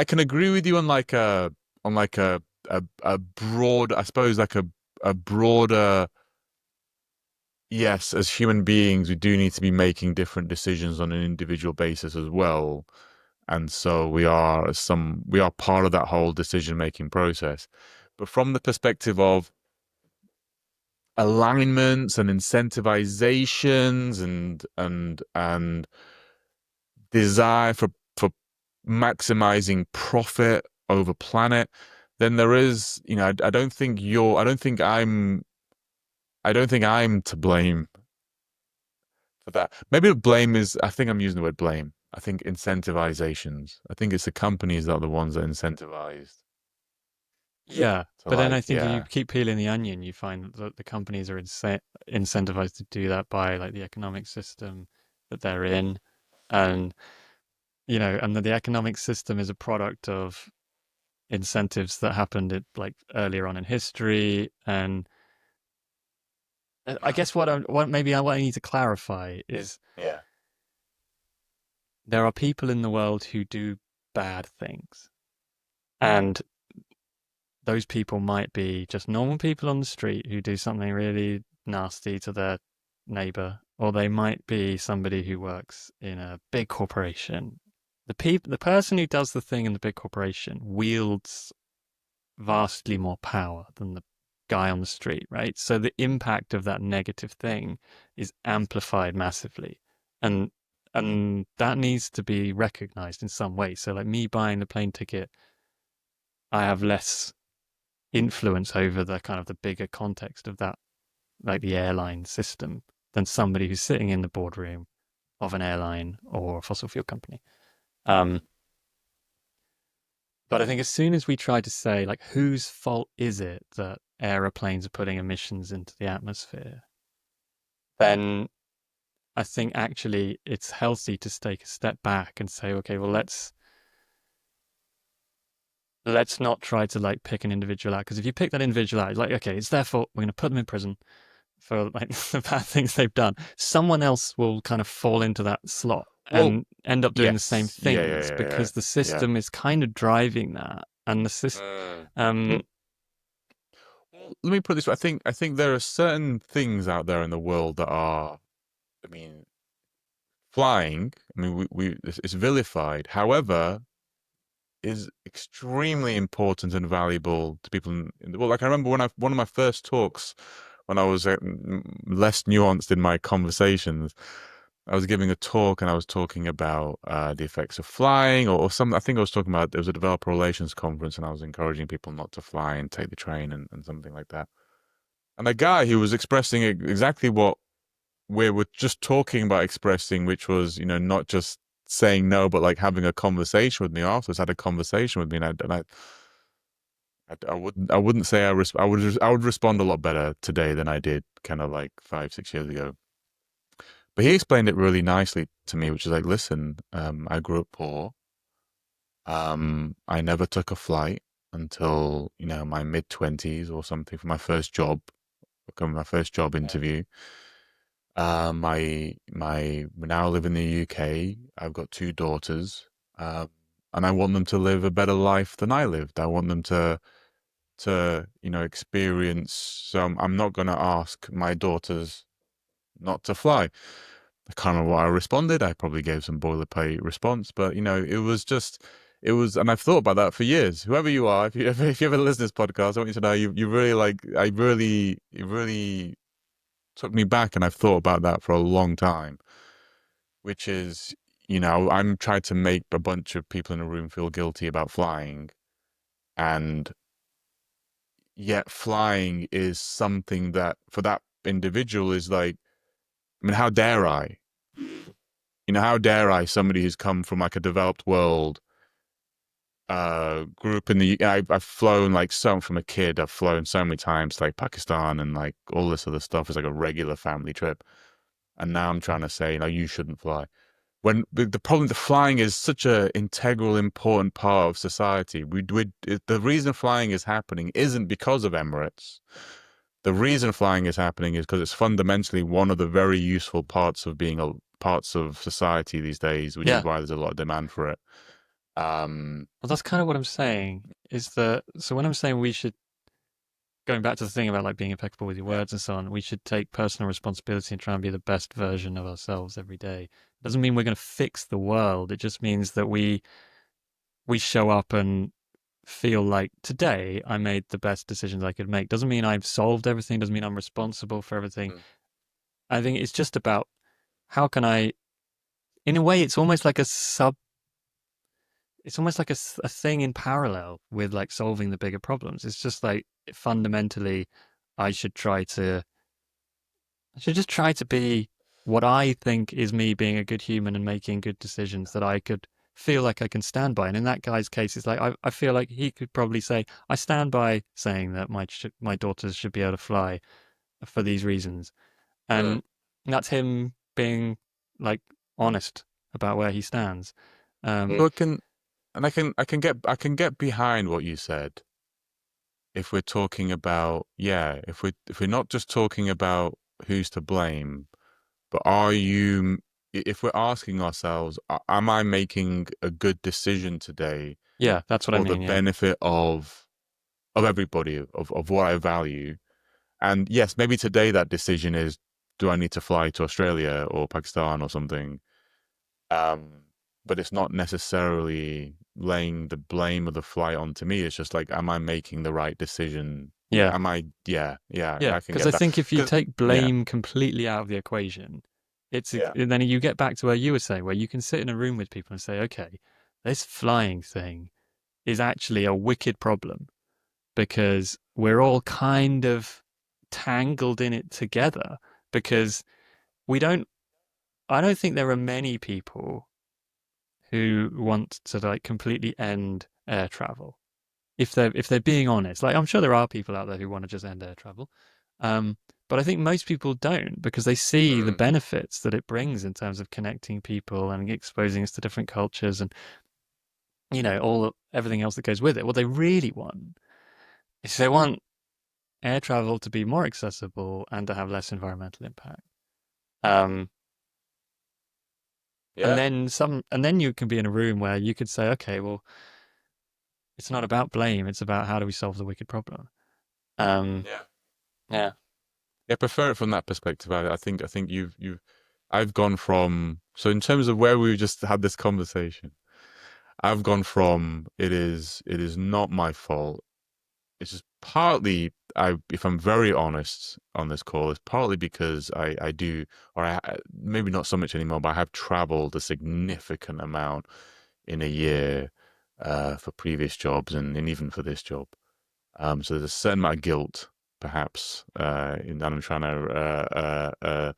can agree with you on like a broad, I suppose, like a broader. Yes, as human beings, we do need to be making different decisions on an individual basis as well. And so we are part of that whole decision making process. But from the perspective of alignments and incentivizations and desire for maximizing profit over planet, then there is, I don't think I'm to blame for that. Maybe blame is, I think I'm using the word blame. I think incentivizations. I think it's the companies that are the ones that incentivized Yeah, to but then I like, think if you yeah. keep peeling the onion, you find that the companies are incentivized to do that by like the economic system that they're in, and and that the economic system is a product of incentives that happened at like earlier on in history. And I guess what I need to clarify is Yeah. there are people in the world who do bad things, and those people might be just normal people on the street who do something really nasty to their neighbor, or they might be somebody who works in a big corporation. The person who does the thing in the big corporation wields vastly more power than the guy on the street, right? So the impact of that negative thing is amplified massively. And and that needs to be recognized in some way. So like me buying the plane ticket, I have less influence over the kind of the bigger context of that, like the airline system, than somebody who's sitting in the boardroom of an airline or a fossil fuel company. Um, but I think as soon as we try to say, like, whose fault is it that aeroplanes are putting emissions into the atmosphere, then I think actually it's healthy to take a step back and say, okay, well, let's not try to like pick an individual out, because if you pick that individual out, like, okay, it's their fault, we're going to put them in prison for like the bad things they've done. Someone else will kind of fall into that slot Well, and end up doing the same yes. Yeah, yeah, things yeah, yeah. because the Yeah. system is kind of driving that, and the system. Mm. Um, Let me put it this way. I think there are certain things out there in the world that are, I mean, flying. I mean, it's vilified. However, is extremely important and valuable to people in the world. Like I remember one of my first talks when I was less nuanced in my conversations. I was giving a talk and I was talking about the effects of flying or some. I think I was talking about, there was a developer relations conference and I was encouraging people not to fly and take the train and something like that. And a guy who was expressing exactly what we were just talking about expressing, which was, not just saying no, but like having a conversation with me afterwards, had a conversation with me. I wouldn't say I would respond a lot better today than I did kind of like 5, 6 years ago. But he explained it really nicely to me, which is like, listen, I grew up poor. I never took a flight until, my mid 20s or something for my first job, my first job interview. We now live in the UK. I've got two daughters, and I want them to live a better life than I lived. I want them to experience. So I'm not going to ask my daughters not to fly. I can't remember what I responded. I probably gave some boilerplate response, but it was, and I've thought about that for years. Whoever you are, if you ever listen to this podcast, I want you to know you really like, it really took me back, and I've thought about that for a long time, which is, I'm trying to make a bunch of people in a room feel guilty about flying, and yet flying is something that for that individual is like, I mean, how dare I? How dare I, somebody who's come from like a developed world, grew up in I've flown like so from a kid. I've flown so many times to like Pakistan and like all this other stuff is like a regular family trip. And now I'm trying to say, you shouldn't fly. When the problem, the flying is such a integral, important part of society. The reason flying is happening isn't because of Emirates. The reason flying is happening is because it's fundamentally one of the very useful parts of being parts of society these days, which is Yeah. why there's a lot of demand for it. Well, that's kind of what I'm saying. Is that so? When I'm saying we should, going back to the thing about like being impeccable with your Yeah. words and so on, we should take personal responsibility and try and be the best version of ourselves every day. It doesn't mean we're going to fix the world. It just means that we show up and feel like today I made the best decisions I could make. Doesn't mean I've solved everything. Doesn't mean I'm responsible for everything. Mm. I think it's just about how can I, in a way, it's almost like a sub. It's almost like a thing in parallel with like solving the bigger problems. It's just like fundamentally, I should try to I should just try to be what I think is me being a good human and making good decisions that I could feel like I can stand by. And in that guy's case, it's like I feel like he could probably say, I stand by saying that my daughters should be able to fly for these reasons. Mm. And that's him being like honest about where he stands. So I can get behind what you said if we're talking about, yeah, if we're not just talking about who's to blame, but if we're asking ourselves, am I making a good decision today Yeah, that's what I for the mean. Yeah. benefit of everybody, of what I value? And yes, maybe today that decision is, do I need to fly to Australia or Pakistan or something? Um, but it's not necessarily laying the blame of the flight onto me. It's just like, am I making the right decision? Yeah. Am I? Yeah, yeah, Yeah, I can because I get that. think if you Cause take yeah, blame completely out of the equation, yeah, and then you get back to where you were saying, where you can sit in a room with people and say, okay, this flying thing is actually a wicked problem because we're all kind of tangled in it together because we don't, I don't think there are many people who want to like completely end air travel. If they're being honest, like I'm sure there are people out there who want to just end air travel, but I think most people don't because they see the mm, benefits that it brings in terms of connecting people and exposing us to different cultures and everything else that goes with it. What they really want is they want air travel to be more accessible and to have less environmental impact. Um, and yeah, then and then you can be in a room where you could say, okay, well, it's not about blame; it's about how do we solve the wicked problem. Um, yeah. yeah, Yeah, I prefer it from that perspective. I think I've gone from, so in terms of where we just had this conversation, I've gone from it is not my fault. It's just partly, if I'm very honest on this call, it's partly because I do, or maybe not so much anymore, but I have traveled a significant amount in a year, for previous jobs and even for this job. So there's a certain amount of guilt, perhaps, in that I'm trying to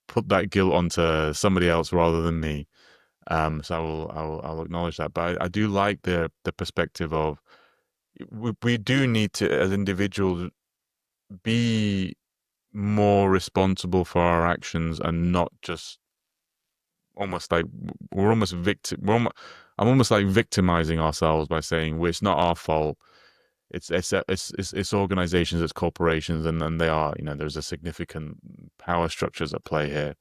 put that guilt onto somebody else rather than me. So I'll acknowledge that, but I do like the perspective of, we do need to, as individuals, be more responsible for our actions and not just almost like we're almost victim. I'm almost like victimizing ourselves by saying, well, it's not our fault. It's organizations, it's corporations, and they are, there's a significant power structures at play here.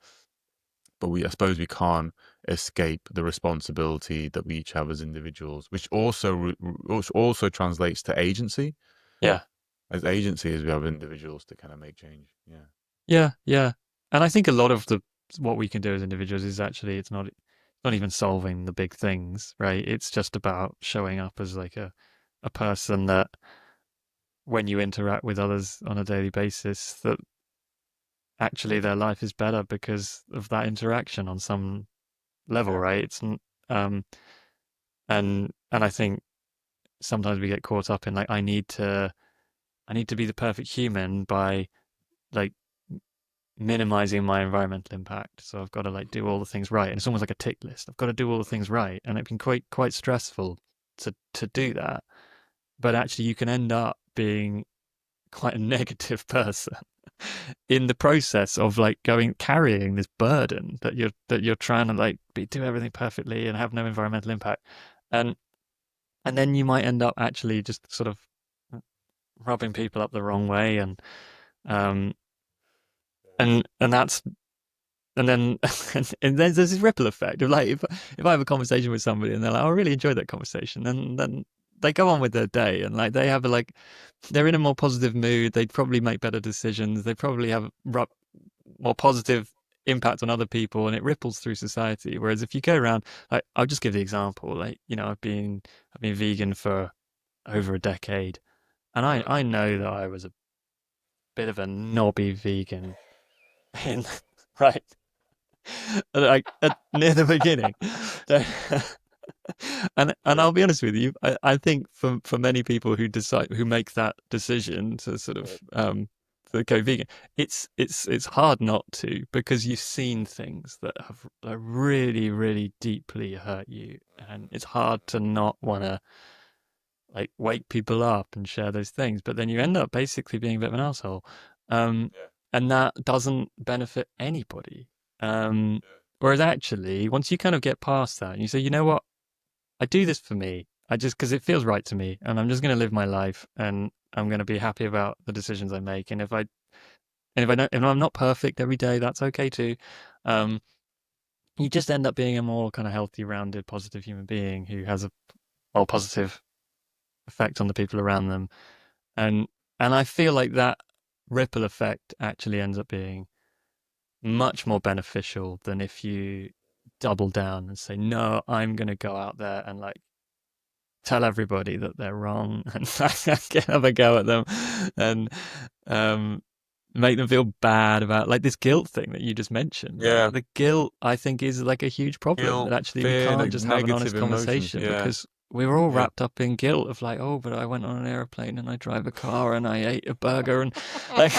But I suppose we can't escape the responsibility that we each have as individuals, which also translates to agency. yeah. As agency, as we have individuals to kind of make change. Yeah. Yeah, yeah. And I think a lot of the what we can do as individuals is actually it's not even solving the big things, right? It's just about showing up as like a person that when you interact with others on a daily basis that actually their life is better because of that interaction on some level, Yeah. right? Um and I think sometimes we get caught up in like I need to be the perfect human by like minimizing my environmental impact. So I've got to like do all the things right. And it's almost like a tick list. I've got to do all the things right. And it's been quite stressful to do that. But actually you can end up being quite a negative person in the process of like going carrying this burden that you're trying to like do everything perfectly and have no environmental impact. And and then you might end up actually just sort of rubbing people up the wrong way um and that's and then and there's this ripple effect of like if I have a conversation with somebody and they're like, oh, I really enjoyed that conversation, and then they go on with their day and like they have a like they're in a more positive mood, they'd probably make better decisions, they probably have more positive impact on other people, and it ripples through society. Whereas if you go around, like I'll just give the example, like I've been vegan for over a decade, and Mm. I know that I was a bit of a knobby vegan in right like near the beginning. And Yeah. I'll be honest with you, I think for many people who make that decision to sort Yeah. of to go vegan, it's hard not to, because you've seen things that have really really deeply hurt you, and it's hard to not want to like wake people up and share those things, but then you end up basically being a bit of an asshole, um, Yeah. and that doesn't benefit anybody. Um, Whereas actually, once you kind of get past that and you say, you know what, I do this for me. I just because it feels right to me, and I'm just going to live my life, and I'm going to be happy about the decisions I make. And if I'm not perfect every day, that's okay too. Um, you just end up being a more kind of healthy, rounded, positive human being who has a more positive effect on the people around them. And and I feel like that ripple effect actually ends up being much more beneficial than if you double down and say, no, I'm going to go out there and like tell everybody that they're wrong and have a go at them and um, make them feel bad about like this guilt thing that you just mentioned. Like Yeah. the guilt, I think, is like a huge problem that Guilt, actually we fear, can't like just have an negative honest emotions. conversation Yeah. because we're all Yeah. wrapped up in guilt of like, oh, but I went on an airplane and I drive a car and I ate a burger and like,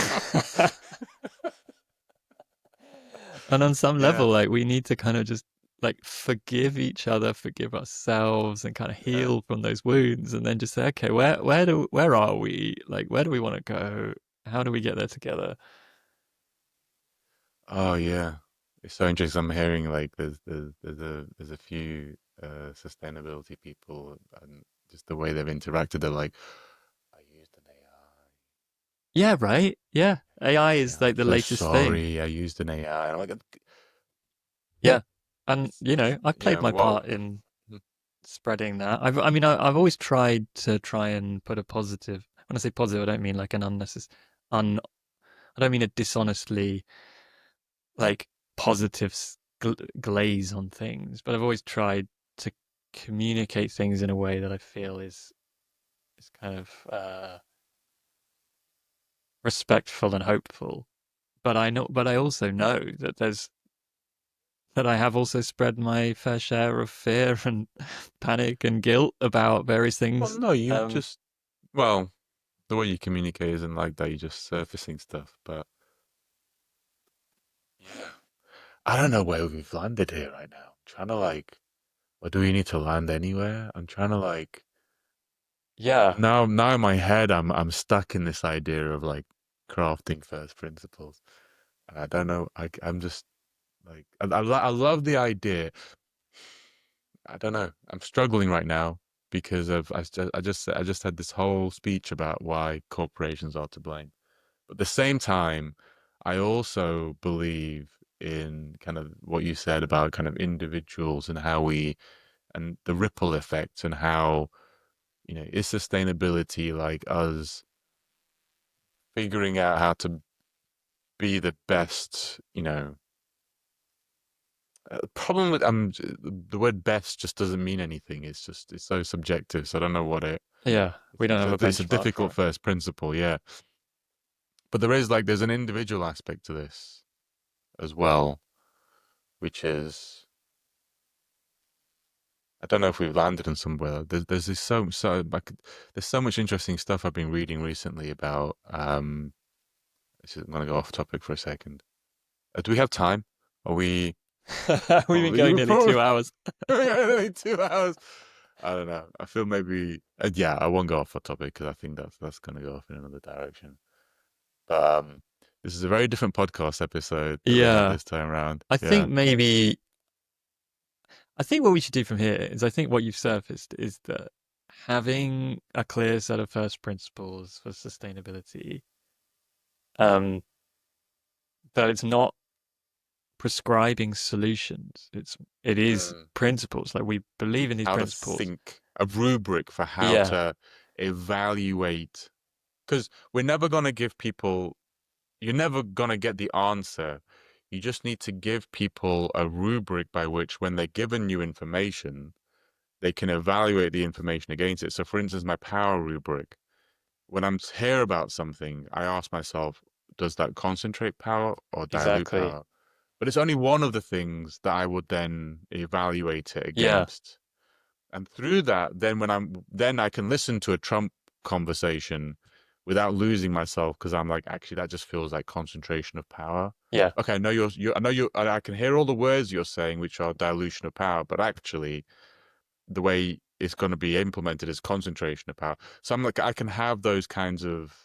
and on some Yeah. level, like we need to kind of just like forgive each other, forgive ourselves, and kind of Yeah. heal from those wounds, and then just say, okay, where are we? Like, where do we want to go? How do we get there together? Oh yeah. It's so interesting. I'm hearing like there's a few sustainability people and just the way they've interacted. They're like, I used an AI. Yeah, right. Yeah, AI Yeah, is I'm like the so latest thing. sorry. I used an AI. And I'm like, Yeah, and it's you know, I've yeah. played my Whoa. part in spreading that. I mean, I've always tried to try and put a positive. When I say positive, I don't mean like an unnecessary, I don't mean a dishonestly like positive glaze on things, but I've always tried to communicate things in a way that I feel is kind of respectful and hopeful. But I also know that I have also spread my fair share of fear and panic and guilt about various Well, things. no, you just well, the way you communicate isn't like that. You're just surfacing stuff. But yeah, I don't know where we've landed here right now. I'm trying to like, or do we need to land anywhere? I'm trying to like Yeah, now in my head, I'm stuck in this idea of like crafting first principles, and I don't know. I'm just like I love the idea. I don't know. I'm struggling right now because of I just had this whole speech about why corporations are to blame. But at the same time, I also believe in kind of what you said about kind of individuals and how we and the ripple effects and how, is sustainability like us figuring out how to be the best, problem with the word best just doesn't mean anything. It's so subjective. So I don't know what it. yeah. We don't have a It's a benchmark for difficult it. first principle, yeah. But there's an individual aspect to this as well, which is I don't know if we've landed in somewhere. There's this there's so much interesting stuff I've been reading recently about. I'm gonna go off topic for a second. Do we have time? Are we We've been going probably nearly 2 hours. only 2 hours? I don't know. I feel maybe yeah. I won't go off the topic because I think that's going to go off in another direction. But this is a very different podcast episode that we had Yeah, this time around. I Yeah. think maybe I think what we should do from here is I think what you've surfaced is that having a clear set of first principles for sustainability, um, that it's not prescribing solutions. It is Mm. principles. Like we believe in these How to principles. think, a rubric for how Yeah, to evaluate. Because we're never going to give people, you're never going to get the answer. You just need to give people a rubric by which, when they're given new information, they can evaluate the information against it. So, for instance, my power rubric, when I'm hear about something, I ask myself, does that concentrate power or dilute exactly. power? But it's only one of the things that I would then evaluate it Yeah, against. And through that, then I can listen to a Trump conversation without losing myself because I'm like, actually, that just feels like concentration of power. yeah, Okay, I know I can hear all the words you're saying, which are dilution of power, but actually, the way it's going to be implemented is concentration of power. So I'm like, I can have those kinds of,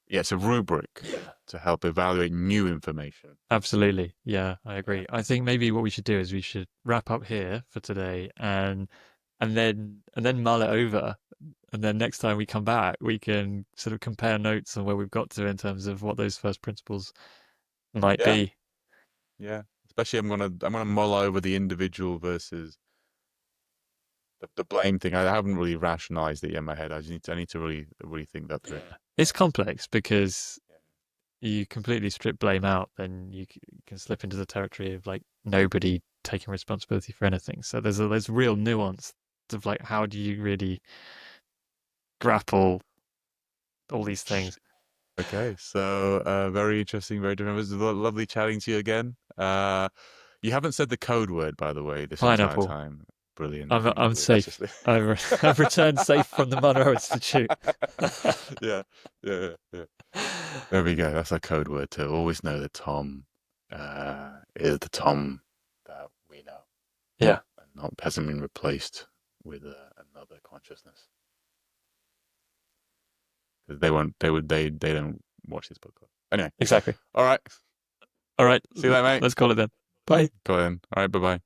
yeah, it's a rubric yeah. to help evaluate new information. Absolutely. Yeah, I Yeah. agree. I think maybe what we should do is we should wrap up here for today and then mull it over. And then next time we come back, we can sort of compare notes on where we've got to in terms of what those first principles might Yeah. be. Yeah. Especially I'm gonna mull over the individual versus the blame thing. I haven't really rationalized it yet in my head. I need to really think that through. Yeah. It's complex because you completely strip blame out, then you can slip into the territory of like nobody taking responsibility for anything. So there's real nuance of like how do you really grapple all these things. Okay, so very interesting, very different. It was lovely chatting to you again. You haven't said the code word, by the way, this entire Pineapple. time. Brilliant. Okay, I'm brilliant. Let's just safe. I've returned safe from the Monroe Institute. yeah, yeah. There we go. That's our code word to always know that Tom is the Tom that we know, Yeah, and not hasn't been replaced with another consciousness. Because they don't watch this podcast. Anyway, exactly. all right. All right, See you later, mate. let's call it then. Bye. Go in. All right. Bye bye.